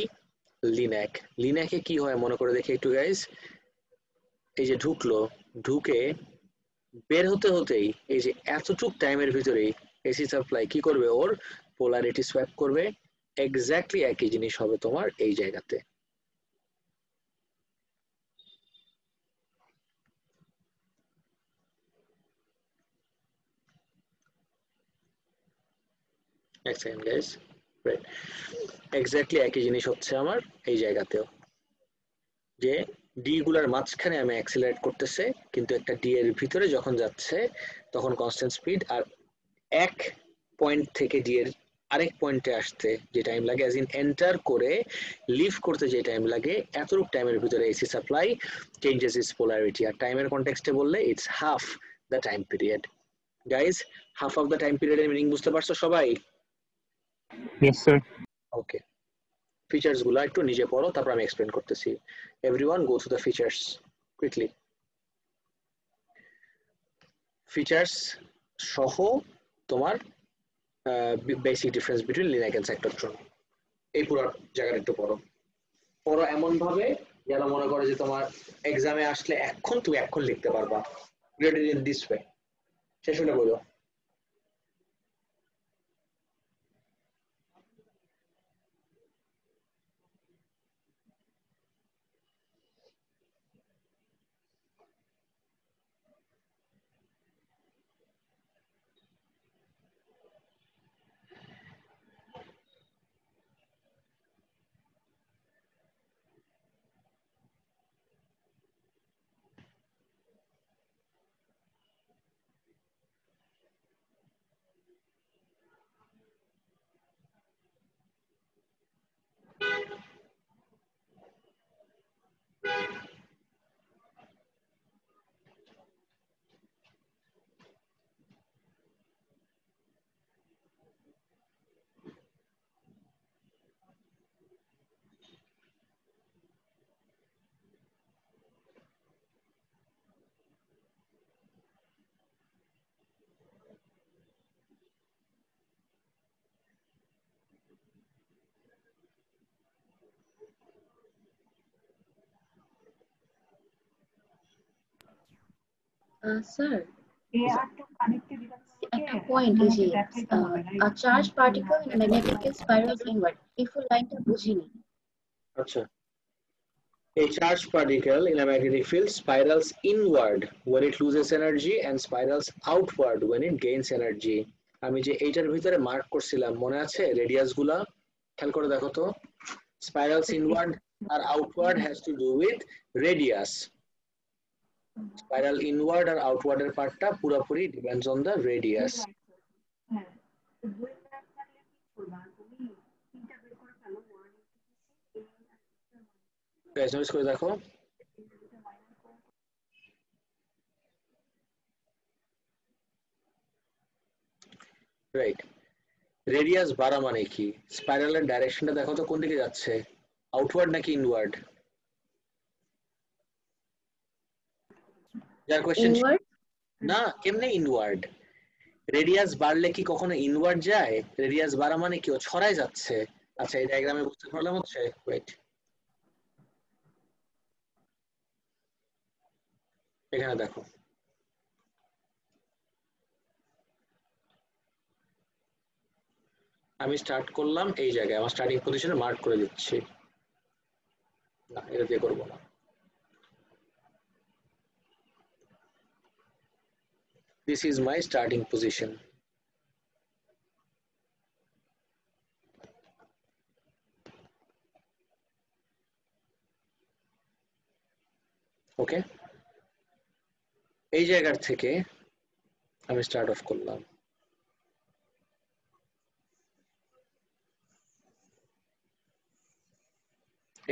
S1: লিন্যাক। লিন্যাকে কি হয় মনে করে দেখি একটু গাইস, এই যে ঢুকলো, ঢুকে বের হতে হতেই এই যে এতটুক টাইমের ভিতরেই এসি সাপ্লাই কি করবে, ওর পোলারিটি সোয়াপ করবে। এক্স্যাক্টলি একই জিনিস হবে তোমার এই জায়গাতে। এক সেকেন্ড গাইস, রাইট, এক্স্যাক্টলি একই জিনিস হচ্ছে আমার এই জায়গাতেও, যে ডি গুলার মাঝখানে আমি অ্যাক্সিলারেট করতেছে, কিন্তু একটা ডি এর ভিতরে যখন যাচ্ছে তখন কনস্ট্যান্ট স্পিড, আর এক পয়েন্ট থেকে ডি এর আরেক পয়েন্টে আসতে যে টাইম লাগে, অ্যাজ ইন এন্টার করে লিভ করতে যে টাইম লাগে, এতটুকু টাইমের ভিতরে AC supply changes its polarity. আর টাইমের কনটেক্সটে বললে it's half the time period. Guys, half of the time পিরিয়ডের মিনিং বুঝতে পারছো সবাই?
S4: Yes, sir.
S1: ওকে, ফিচার্স গুলা একটু নিজে পড়ো, তারপর আমি এক্সপ্লেন করতেছি। Everyone go to the features quickly. Features সহ তোমার basic difference between linac and cyclotron, এই পুরো জায়গাটা একটু পড়ো। পড়ো এমন ভাবে যেন মনে করো যে তোমার এক্সামে আসলে এখন তুমি এখন লিখতে পারবা, গ্রেডেড ইন দিস ওয়ে। শেষ হলে বলো।
S6: স্যার, একটা পয়েন্ট, এই যে a charged particle in a magnetic field spirals inward, এই ফুল লাইনটা বুঝিনি।
S1: আচ্ছা, a charged particle in a magnetic field spirals inward when it loses energy and spirals outward when it gains energy. আমি যে এইটার ভিতরে মার্ক করছিলাম মনে আছে রেডিয়াস গুলা, খেয়াল করে দেখো তো। spirals inward R outward has to do with radius. Spiral inward R outward এর পার্টটা পুরোপুরি depends on the radius. Guys, notice করে দেখো। রাইট, রেডিয়াস বাড়া মানে কি? স্পাইরালের ডাইরেকশনটা দেখো তো কোন দিকে যাচ্ছে, আউটওয়ার্ড নাকি ইনওয়ার্ড? যার কোশ্চেন না, কেমনে ইনওয়ার্ড? রেডিয়াস বাড়লে কি কখনো ইনওয়ার্ড যায়? রেডিয়াস বাড়া মানে কি ও ছড়ায় যাচ্ছে। আচ্ছা, এই ডায়াগ্রামে বুঝতে পারলাম হচ্ছে। ওয়েট, এখানে দেখো, আমি স্টার্ট করলাম এই জায়গায়, আমার স্টার্টিং পজিশনে মার্ক করে দিচ্ছি। না, এটা দিয়ে করবো না। This is my starting position. Okay. এই জায়গার থেকে আমি স্টার্ট অফ করলাম।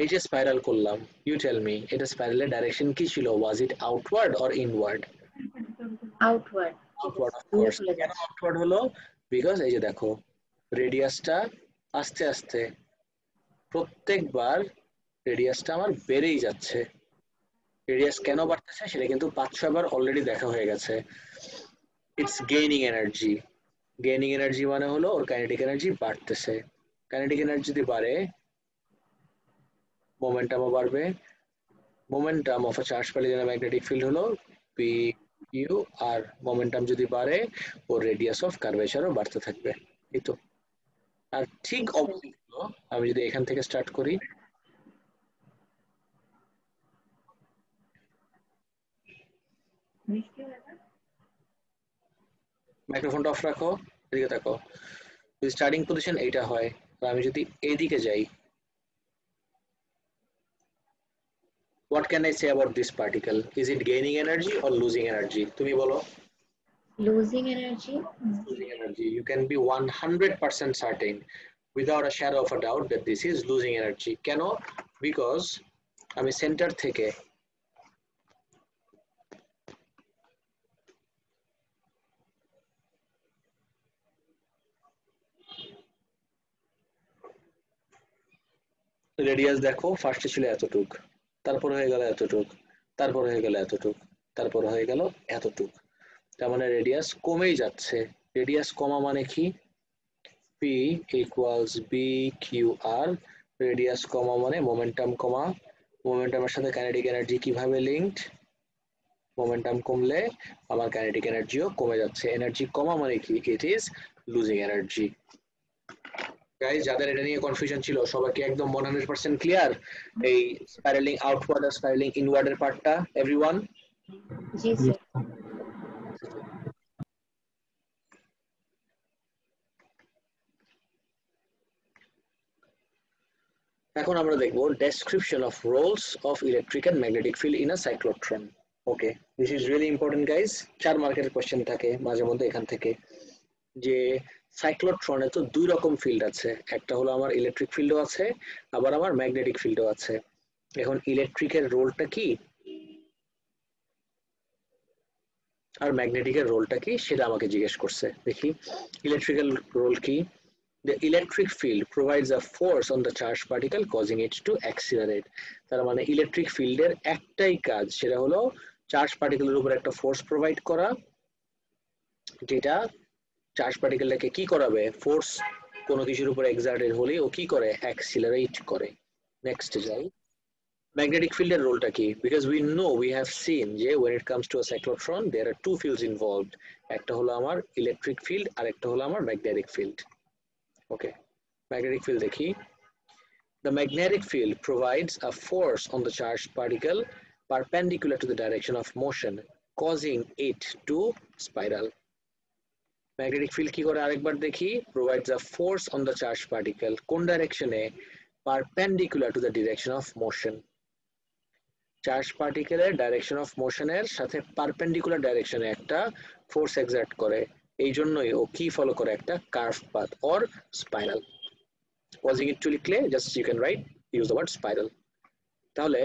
S1: এই যে স্পাইরাল করলাম, ইউ টেল মি এটা স্পাইরালের ডাইরেকশন কি ছিল? Was it outward or inward?
S6: Outward.
S1: Outward of course. কেন আউটওয়ার্ড হলো? বিকজ এই যে দেখো রেডিয়াসটা আস্তে আস্তে প্রত্যেকবার রেডিয়াসটা আমার বেড়েই যাচ্ছে। রেডিয়াস কেন বাড়তেছে সেটা কিন্তু 5-6 বার অলরেডি দেখা হয়ে গেছে। It's gaining energy. Gaining energy মানে হলো ওর কাইনেটিক এনার্জি বাড়তেছে। কাইনেটিক এনার্জি যদি বাড়ে মোমেন্টামও বাড়বে। Momentum of a charge particle in magnetic field হলো পি ইউ, আর মোমেন্টাম যদি বাড়ে ওর রেডিয়াস অফ কার্ভেচারও বাড়তে থাকবে। এই তো। আর ঠিক অপোজিট হলো আমি যদি এখান থেকে স্টার্ট করি, মাইক্রোফোনটা অফ রাখো, এদিকে তাকো। যদি স্টার্টিং পজিশন এইটা হয়, আমি যদি এদিকে যাই, what can I say about this particle? Is it gaining energy or losing energy? তুমি বলো।
S6: Losing energy.
S1: Losing energy. You can be 100% certain without a shadow of a doubt that this is losing energy. কেন? Because আমি centre থেকে radius দেখো, ফার্স্টে ছিল এতটুক, তারপর হয়ে গেল এতটুক, তারপর হয়ে গেল এতটুক, তারপর হয়ে গেল এতটুক। তার মানে রেডিয়াস কমেই যাচ্ছে। রেডিয়াস কমা মানে কি? P equals B Q R। Radius কমা মানে মোমেন্টাম কমা। মোমেন্টামের সাথে কাইনেটিক এনার্জি কিভাবে লিঙ্কড? মোমেন্টাম কমলে আমার কাইনেটিক এনার্জিও কমে যাচ্ছে। এনার্জি কমা মানে কি? It is losing energy. Guys, যাদের এটা নিয়ে কনফিউশন ছিল সবাই কি একদম 100% ক্লিয়ার? এই স্পাইরালিং আউটওয়ার্ড আর স্পাইরালিং ইনওয়ার্ড এর পার্টটা এভরিওয়ান?
S6: জি স্যার।
S1: এখন আমরা দেখব description of roles of electric and magnetic field in a cyclotron. Okay, this is really important guys. 4 মার্কের কোশ্চেন থাকে মাঝে মধ্যে এখান থেকে, যে সাইক্লোট্রনে তো দুই রকম ফিল্ড আছে, একটা হলো আমার ইলেকট্রিক ফিল্ডও আছে, আবার আমার ম্যাগনেটিক ফিল্ডও আছে। এখন ইলেকট্রিকের রোলটা কি আর ম্যাগনেটিকের রোলটা কি সেটা আমাকে জিজ্ঞেস করছে। দেখি ইলেকট্রিক্যাল রোল কি। The electric field provides a force on the charged particle causing it to accelerate. তার মানে ইলেকট্রিক ফিল্ডের একটাই কাজ, সেটা হলো চার্জ পার্টিকেলের উপর একটা ফোর্স প্রোভাইড করা, যেটা চার্জ পার্টিকেলটাকে কি করাবে? ফোর্স কোনো কিছুর উপর এক্সার্টেড হলে ও কি করে? অ্যাক্সিলারেট করে। নেক্সট যাই, ম্যাগনেটিক ফিল্ডের রোলটা কি? Because we know, we have scene যে when it comes to a cyclotron there are two fields involved. একটা হলো আমার ইলেকট্রিক ফিল্ড আর একটা হলো আমার ম্যাগনেটিক ফিল্ড। ওকে, magnetic field দেখি। The magnetic field provides a force on the charged particle perpendicular to the direction of motion, causing it to spiral. Magnetic field কি করে আরেকবার দেখি। Provides a force on the charged particle কোন ডাইরেকশনে? Perpendicular to the direction of motion. Charge পার্টিকেলের direction of মোশনের সাথে perpendicular ডাইরেকশনে একটা ফোর্স এক্সার্ট করে, এই জন্যই ও কি ফলো করে? একটা curve path or spiral. Causing it to লিখলে just you can write, use the word spiral. তাহলে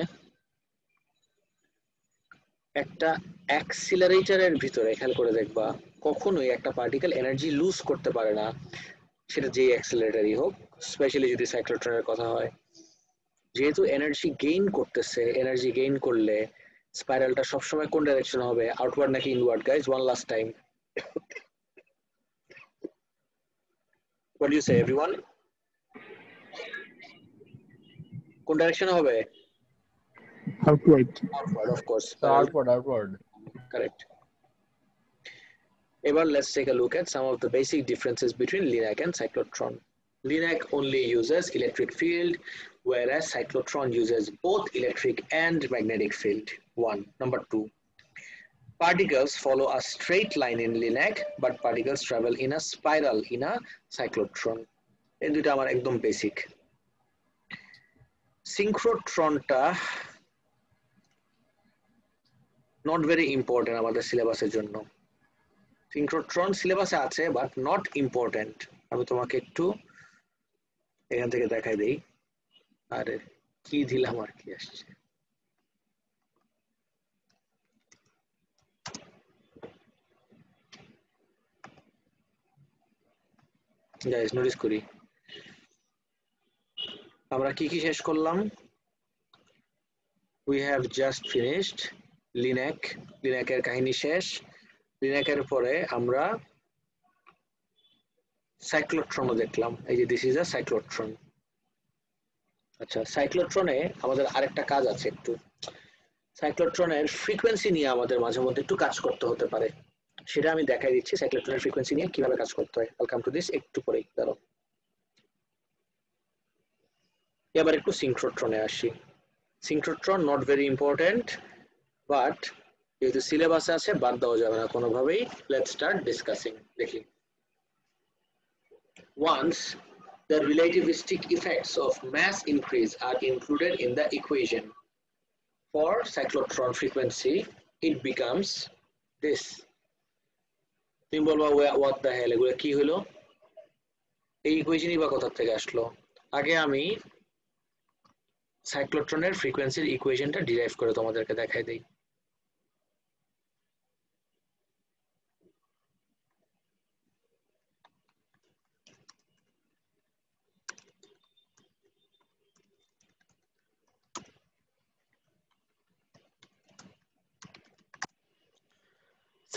S1: একটা অ্যাক্সিলারেটরের ভিতরে খেয়াল করে দেখবা কখনোই একটা পার্টিকেল এনার্জি লুজ করতে পারে না, সেটা যে অ্যাক্সিলারেটরই হোক, স্পেশালি যদি সাইক্লোট্রনের কথা হয়। যেহেতু এনার্জি গেইন করতেছে, এনার্জি গেইন করলে স্পাইরালটা সবসময় কোন ডাইরেকশন হবে? আউটওয়ার্ড নাকি inward? Guys, one last time, what do you say everyone? কোন ডাইরেকশনে হবে?
S4: Outward.
S1: Outward, of course.
S2: Outward.
S1: Correct. Ever let's take a look at some of the basic differences between LINAC and cyclotron. LINAC only uses electric field, whereas cyclotron uses both electric and magnetic field. Number 2. Particles follow a straight line in LINAC, but particles travel in a spiral in a cyclotron. এই দুটো আমার একদম basic. সিনক্রোট্রনটা not very important আমাদের সিলেবাসের জন্য। সিনক্রোট্রন সিলেবাসে আছে but not important. আমি তোমাকে একটু এখান থেকে দেখাই দেই। আরে কি দিলাম আর কি আসছে। গাইস নোটিস করি আমরা কি কি শেষ করলাম। We have just finished লিন্যাক। লিন্যাকের কাহিনী শেষ। লিন্যাকের পরে আমরা সাইক্লোট্রনও দেখলাম। এই যে দিস ইজ আ সাইক্লোট্রন। আচ্ছা, সাইক্লোট্রনে আমাদের আরেকটা কাজ আছে একটু। সাইক্লোট্রনের ফ্রিকোয়েন্সি নিয়ে আমাদের মাঝে মধ্যে একটু কাজ করতে হতে পারে, সেটা আমি দেখাই দিচ্ছি সাইক্লোট্রনের ফ্রিকোয়েন্সি নিয়ে কিভাবে কাজ করতে হয়। Welcome to this. একটু পরেই দাঁড়াও। এবার একটু সিনক্রোট্রনে আসি। সিনক্রোট্রন নট ভেরি ইম্পর্টেন্ট বাট যেহেতু সিলেবাসে আছে বাদ দেওয়া যাবে না কোনোভাবেই। Let's start discussing. দেখি, once the relativistic effects of mass increase are included in the equation for cyclotron frequency, it becomes this. তুমি বলবা what the hell, এগুলো কি হলো? এই ইকুয়েশনই বা কোথা থেকে আসলো? আগে আমি সাইক্লোট্রনের ফ্রিকোয়েন্সির ইকুয়েশনটা ডিরাইভ করে তোমাদেরকে দেখাই দেই।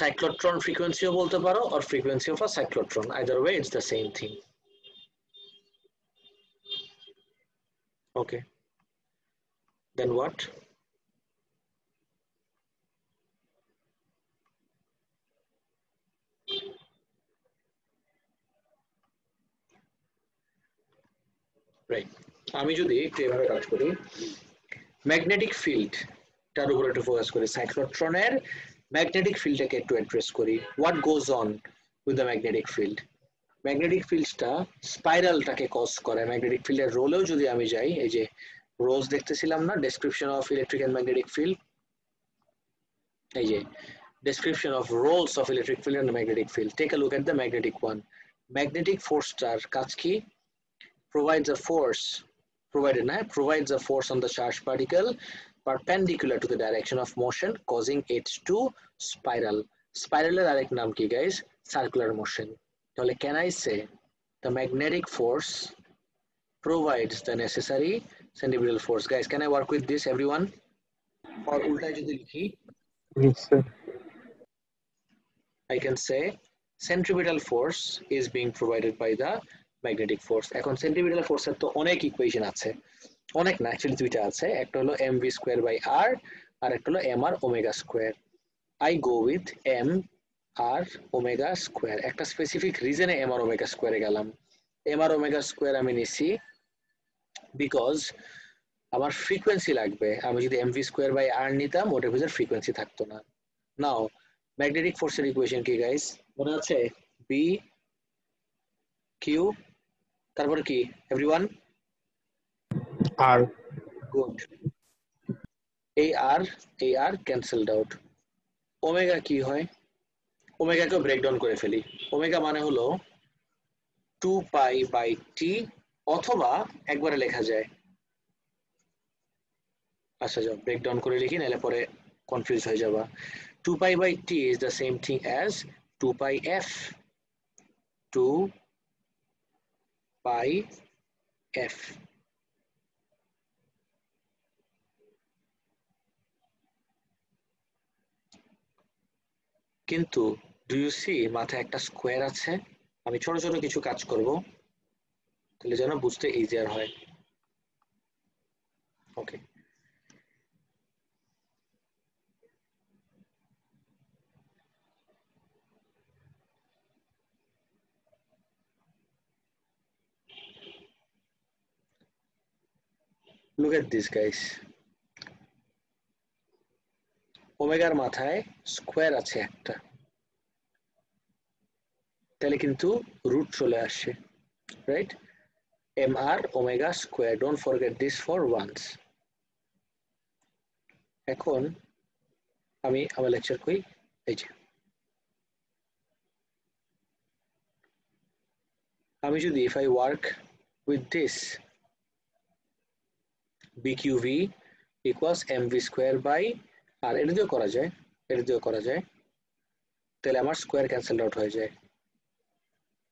S1: Cyclotron frequency বলতে পারো or frequency of a cyclotron, either way it's the same thing. Okay, then what? Right, আমি যদি একটু এভাবে কাজ করি, ম্যাগনেটিক ফিল্ড তার উপর একটু ফোকাস করি, সাইক্লোট্রনের ম্যাগনেটিক ফিল্ডটাকে একটু অ্যাড্রেস করি। What goes on with the magnetic field? Magnetic ফিল্ডটা স্পাইরালটাকে কজ করে। ম্যাগনেটিক ফিল্ডের রোলেও যদি আমি যাই, এই যে রোজ দেখতেছিলাম না, description of electric and magnetic field, এই যে description of roles of electric field and magnetic field. Take a look at the magnetic one. Magnetic force star কাজ কি? Provides a force, provides a force on the charged particle perpendicular to the direction of motion, causing it to spiral. Spiral এর আরেক নাম কি guys? Circular motion. তাহলে can I say the magnetic force provides the necessary centripetal force? Guys, can I work with this everyone? Or উল্টায় যদি লিখি,
S4: Yes, sir.
S1: I can say centripetal force is being provided by the magnetic force. এখন centripetal force এর তো অনেক equation আছে, অনেক না অ্যাকচুয়ালি দুইটা আছে। একটা হলো mv স্কয়ার বাই r আর একটা হলো mr omega square. I go with mr omega square. একটা স্পেসিফিক রিজনে mr ওমেগা স্কয়ারে গেলাম। mr ওমেগা স্কয়ার আমি নিছি বিকজ আমার ফ্রিকোয়েন্সি লাগবে। আমি যদি mv স্কয়ার বাই r নিতাম ওটার ভিতর ফ্রিকোয়েন্সি থাকতো না। নাও ম্যাগনেটিক ফোর্সের ইকুয়েশন কি গাইস মনে আছে? বি কিউ তারপর কি এভরিওয়ান?
S4: R.
S1: গুড। এই আর ক্যান্সেলড আউট। ওমেগা কি হয়? ওমেগাকে ব্রেকডাউন করে ফেলি। ওমেগা মানে হলো 2 পাই বাই টি, অথবা একবারে লেখা যায়, আচ্ছা যাও ব্রেকডাউন করে লিখি নাহলে পরে কনফিউজ হয়ে যাবা। 2 pi by t is the same thing as 2 pi f. 2 pi f. কিন্তু do you see মাথায় একটা স্কোয়ার আছে? আমি ছোট ছোট কিছু কাজ করব তাহলে যেন বুঝতে ইজিয়ার হয়। ওকে, look at this guys. ওমেগার মাথায় স্কোয়ার আছে একটা, তাহলে কিন্তু রুট চলে আসে, right? mr omega square, don't forget this for once. এখন আমি আমার লেকচার কই এই যে আমি যদি if I work with this BQV equals mv square by আর এটা দিয়েও করা যায় তাহলে আমার স্কয়ার ক্যান্সেল আউট হয়ে যায়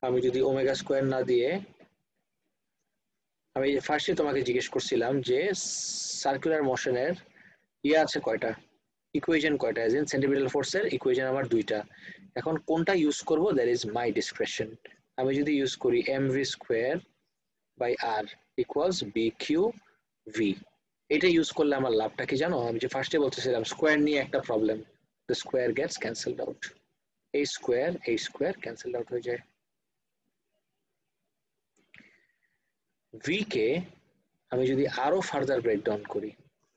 S1: আমি যদি ওমেগা স্কয়ার না দিয়ে আমি ফার্স্টে তোমাকে জিজ্ঞেস করছিলাম যে সার্কুলার মোশনের আছে কয়টা ইকুয়েশন কয়টা এজ ইন সেন্টিপিটাল ফোর্সের ইকুয়েশন আমার দুইটা এখন কোনটা ইউজ করব দ্যাট ইজ মাই ডিসক্রিপশন আমি যদি ইউজ করি mv square by r equals bqv এটা ইউজ করলে আমার লাভটা কি জানো আমি যে ফার্স্টে বলতেছিলাম স্কয়ার নিয়ে একটা problem the square gets cancelled out এই স্কয়ার ক্যান্সেলড আউট হয়ে যায় v কে আমি যদি আরো ফার্দার ব্রেকডাউন করি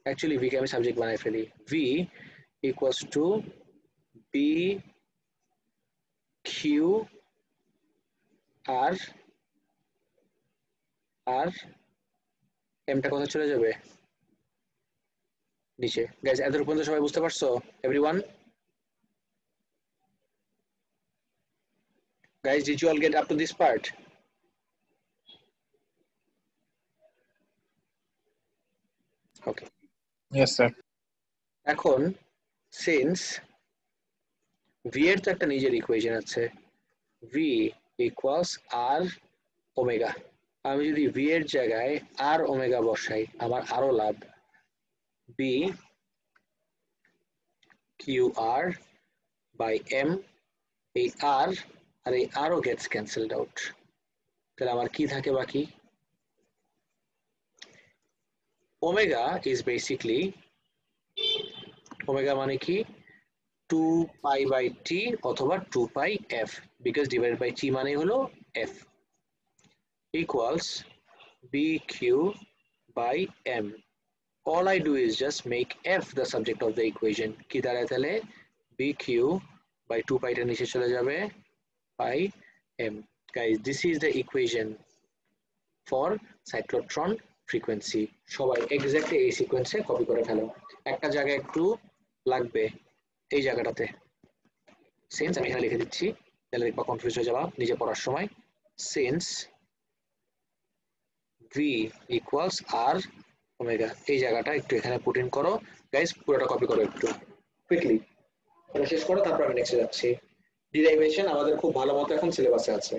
S1: অ্যাকচুয়ালি v কে আমি সাবজেক্ট বানাই ফেলি v equals to b q r m টা কোথায় চলে যাবে নিচে গাইস এত পর্যন্ত সবাই বুঝতে পারছো everyone guys did you all get up to this part okay
S4: Yes, sir.
S1: এখন since v এর তো একটা নিজের ইকুয়েশন আছে v equals r ওমেগা আমি যদি v এর জায়গায় r ওমেগা বসাই আমার আরো লাভ b qr by m এই r আর এই rও gets cancelled out তাহলে আমার কি থাকে বাকি ওমেগা is basically ওমেগা মানে কি 2 pi by t অথবা 2 pi f because divided by t মানে হলো f equals bq by m all I do is just make f the subject of the equation কি দাঁড়ায় তাহলে bq by 2 pi টা নিচে চলে যাবে by m guys this is the equation for cyclotron frequency সবাই এক্স্যাক্টলি এই সিকোয়েন্সে copy করে ফেলো একটা জায়গায় একটু লাগবে এই জায়গাটাতে সিন্স আমি এখানে লিখে দিচ্ছি তাহলে দেখবা কনফিউজ হয়ে যাবা নিজে পড়ার সময় since v equals r omega এই জায়গাটা একটু এখানে পুট ইন করো গাইস পুরোটা কপি করো একটু কুইকলি এটা শেষ করো তারপর আমি নেক্সটে যাচ্ছি ডিরাইভেশন আমাদের খুব ভালো মতো এখন সিলেবাসে আছে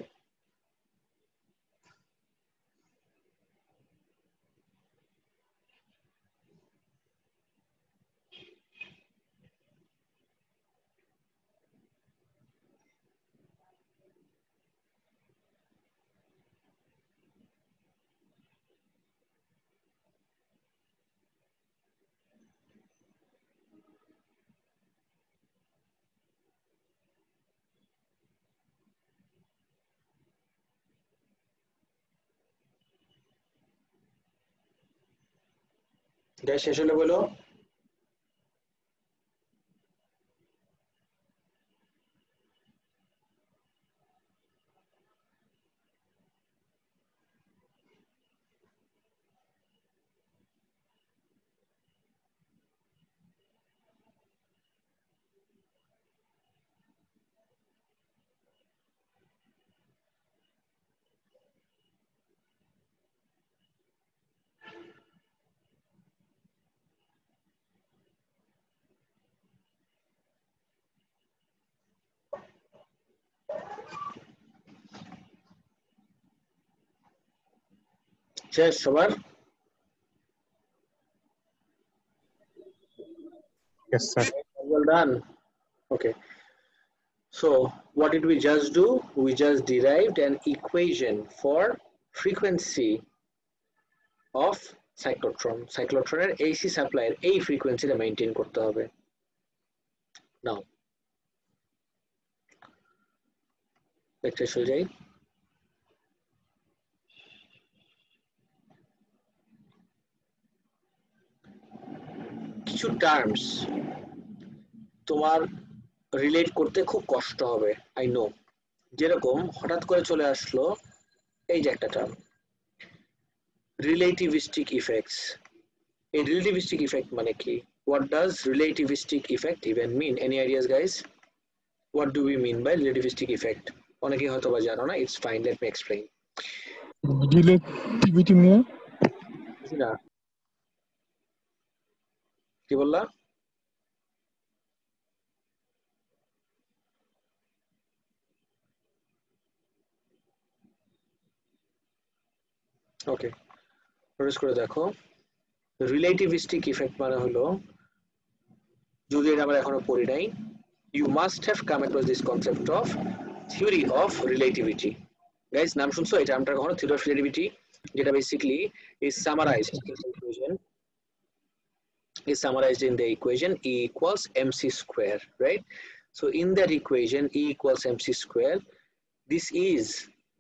S1: গাইস শেষ হলো বলো শেষ সবার
S4: Yes, sir.
S1: well done okay so what did we just do we just derived an equation for frequency of cyclotron AC supply এর এই frequency টা maintain করতে হবে now লেকচার শুরু যাই কিছু টার্মস তোমার রিলেট করতে খুব কষ্ট হবে আই নো যেরকম হঠাৎ করে চলে আসলো এই যে একটা টার্ম রিলেটিভিস্টিক ইফেক্টস এই রিলেটিভিস্টিক ইফেক্ট মানে কি what does relativistic effect even mean? Any ideas, guys? What do we mean by relativistic effect? অনেকে হয়তো বা জানো না, it's fine, let me explain.
S4: Relativity নিয়ে
S1: না কি বললা? ওকে, নোটিস করে দেখো, রিলেটিভিস্টিক ইফেক্ট মানে হলো, যদি এটা আমরা এখনো পড়ি নাই, you must have come across this concept of theory of relativity. Guys, নাম শুনছো এই টার্মটা কখনো, theory of relativity, যেটা basically is summarized in the equation E equals mc square, right? So in that equation E equals mc square, this is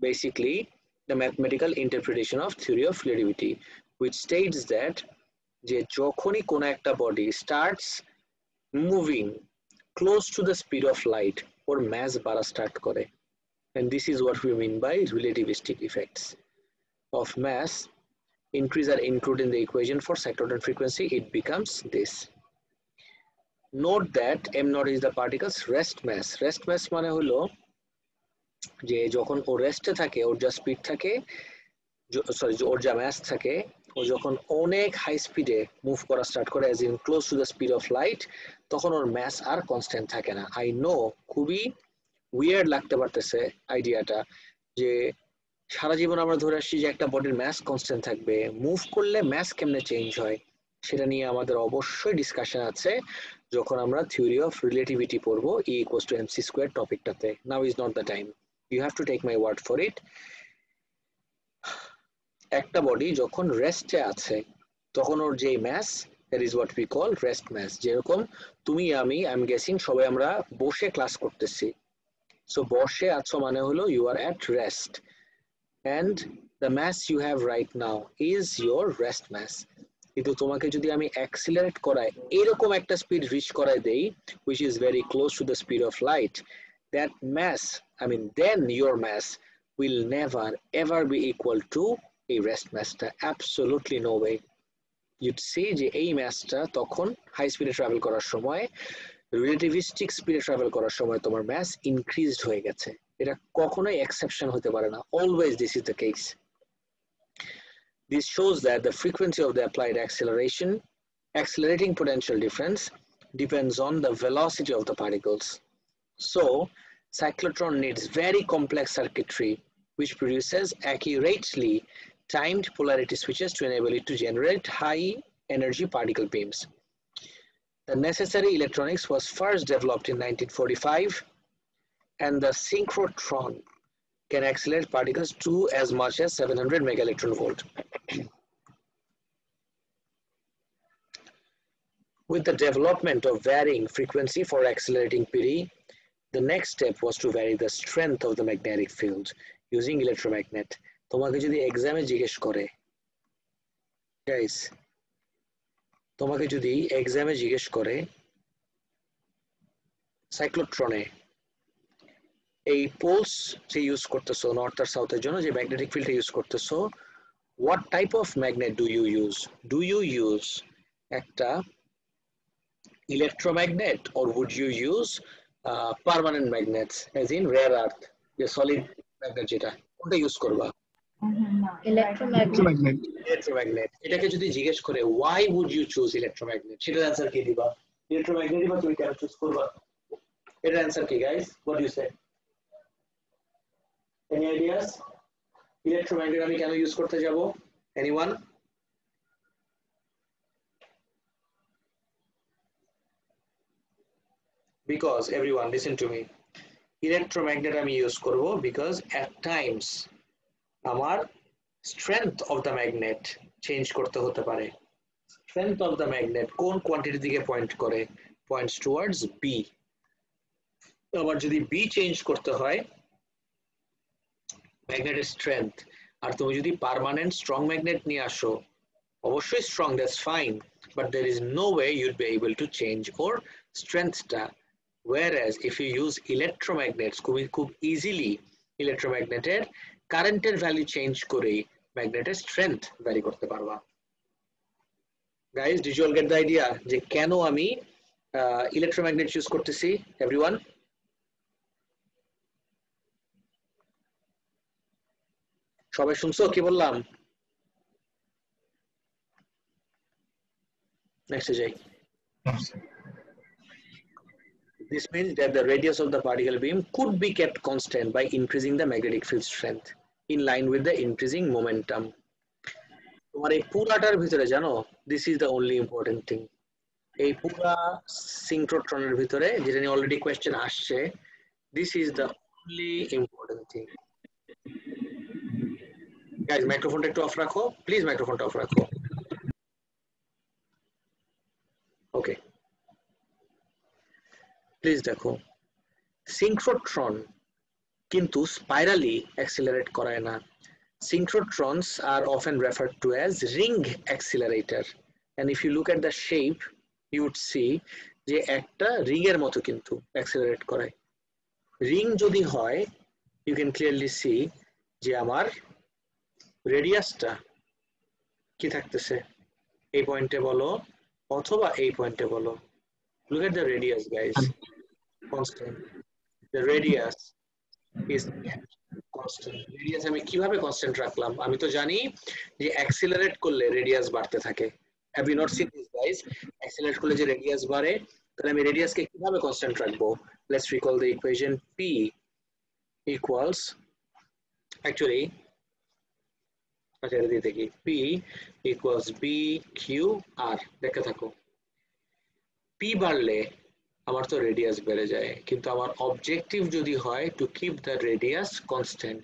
S1: basically the mathematical interpretation of theory of relativity, which states that যে যখনই কোনো একটা body starts moving close to the speed of light, or mass bara start করে, and this is what we mean by relativistic effects of mass increase are included in the equation for cyclotron frequency. It becomes this. Note that m naught is the particle's rest mass. Rest mass মানে হলো যে যখন ও রেস্টে থাকে, ওর যা speed থাকে, sorry ওর যা mass থাকে, ও যখন অনেক হাই স্পিডে মুভ করা স্টার্ট করে, as in close to the speed of light, তখন ওর ম্যাস আর কনস্ট্যান্ট থাকে না। আই নো খুবই উইয়ার্ড লাগতে পারতেছে আইডিয়াটা, যে সারা জীবন আমরা ধরে আসছি যে একটা বডির ম্যাস কনস্ট্যান্ট থাকবে, মুভ করলে ম্যাস কেমনে চেঞ্জ হয় সেটা নিয়ে আমাদের অবশ্যই ডিসকাশন আছে যখন আমরা থিওরি অফ রিলেটিভিটি পড়বো E equals to mc square টপিকটাতে। Now is not the time, you have to take my word for it. একটা বডি যখন রেস্টে আছে তখন ওর যে mass, that is what we call rest mass. যেরকম তুমি আমি, আই এম গেসিং সবাই আমরা বসে ক্লাস করতেছি, সো বসে আছো মানে হলো you are at rest, and the mass you have right now is your rest mass. কিন্তু তোমাকে যদি আমি অ্যাক্সিলারেট করাই, এরকম একটা স্পিড রিচ করাই দেই which is very close to the speed of light, that mass, I mean then your mass will never ever be equal to a rest mass. Absolutely no way. You'd see যে এই ম্যাসটা তখন high স্পিডে travel করার সময়, relativistic স্পিডে travel করার সময় তোমার ম্যাস ইনক্রিজড হয়ে গেছে। এটা কখনোই এক্সেপশন হতে পারে না, always this is the case. This shows that the frequency of the applied acceleration, accelerating potential difference, depends on the velocity of the particles. So, cyclotron needs very complex circuitry which produces accurately timed polarity switches to enable it to generate high energy particle beams. The necessary electronics was first developed in 1945, and the synchrotron can accelerate particles to as much as 700 megaelectron volt. With the development of varying frequency for accelerating PD, the next step was to vary the strength of the magnetic field using electromagnet. তোমাকে যদি এক্সামে জিজ্ঞেস করে, guys তোমাকে যদি এক্সামে জিজ্ঞেস করে সাইক্লোট্রনে এই পোলস যে ইউজ করতেছো নর্থ আর সাউথের জন্য, যে ম্যাগনেটিক ফিল্ডটা ইউজ করতেছো, what type of magnet do you use একটা electromagnet, or would you use permanent magnets as in rare earth, যে সলিড ম্যাগনেট, যেটা কোনটা ইউজ করবা? ইলেকট্রোম্যাগনেট। এটাকে যদি জিজ্ঞেস করে why would you choose electromagnet, সেটার অ্যানসার কি দিবা? ইলেকট্রোম্যাগনেট দিবা, তুমি কেন চুজ করবা? এটার অ্যানসার কি guys? what do you say? Any ideas? Electromagnet আমি কেন ইউজ করতে যাব? Anyone? Because everyone listen to me. Electromagnet আমি ইউজ করব because at times আমার strength of the magnet change করতে হতে পারে। strength of the magnet কোন কোয়ান্টিটির দিকে পয়েন্ট করে? points towards B. আবার যদি B চেঞ্জ করতে হয় ম্যাগনেটের স্ট্রেংথ, আর তুমি যদি পার্মানেন্ট স্ট্রং ম্যাগনেট নিয়ে আসো, অবশ্যই strong, that's fine, but there is no way you'd be able to change or strengthটা, whereas if you use electromagnets খুব ইজিলি ইলেকট্রোম্যাগনেটের কারেন্টের ভ্যালু চেঞ্জ করে ম্যাগনেটের স্ট্রেংথ ভ্যারি করতে পারবা। Guys, did you all get the idea যে কেন আমি electromagnet choose করতেছি? Everyone, সবাই শুনছো কি বললাম? নেক্সট যাই। This means that the radius of the particle beam could be kept constant by increasing the magnetic field strength in line with the increasing momentum. তোমার এই পুরাটার ভিতরে জানো, this is the only important thing. এই পুরা সিঙ্ক্রোট্রনের ভিতরে যেটা নিয়ে already question আসছে, this is the only important thing. Guys, মাইক্রোফোনটা একটু অফ রাখো প্লিজ, মাইক্রোফোনটা অফ রাখো। ওকে, প্লিজ দেখো, সিঙ্ক্রোট্রন কিন্তু স্পাইরালি অ্যাক্সিলারেট করায় না। Synchrotrons are often referred to as ring accelerator, and if you look at the shape you would see যে একটা রিং এর মতো কিন্তু অ্যাক্সিলারেট করায়। রিং যদি হয় you can clearly see যে আমার রেডিয়াসটা কি থাকতেছে, এই পয়েন্টে বলো অথবা এই পয়েন্টে বলো। Look at the radius guys, constant. The radius is constant. Radius আমি কিভাবে কনস্ট্যান্ট রাখলাম? আমি তো জানি যে অ্যাক্সিলারেট করলে রেডিয়াস বাড়তে থাকে। Have you not seen this guys? Accelerate করলে যে রেডিয়াস বাড়ে, তাহলে আমি রেডিয়াসকে কিভাবে কনস্ট্যান্ট রাখবো? Let's recall the equation P equals, actually আচ্ছা এটা দিয়ে দেখি, P equals BQR। দেখতে থাকো, P বাড়লে আমার তো রেডিয়াস বেড়ে যায়, কিন্তু আমার অবজেক্টিভ যদি হয় to keep the radius constant,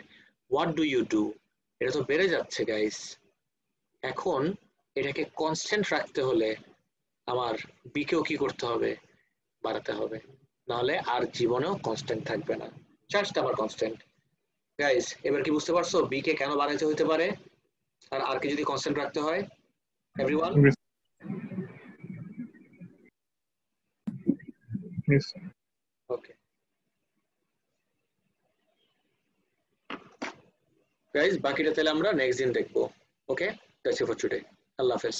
S1: what do you do? এটা তো বেড়ে যাচ্ছে গাইস। এখন এটাকে কনস্ট্যান্ট রাখতে হলে আমার বিকেও কি করতে হবে? বাড়াতে হবে, নাহলে আর জীবনেও কনস্ট্যান্ট থাকবে না, চার্জটা আমার কনস্ট্যান্ট। গাইস এবার কি বুঝতে পারছো বিকে কেন বাড়াইতে হতে পারে আর আর কে যদি কনস্ট্যান্ট রাখতে হয়? এভরিওয়ান?
S4: Yes.
S1: Okay. Guys, বাকিটা তাহলে আমরা নেক্সট দিন দেখবো। Okay, that's it for today. আল্লাহ হাফেজ।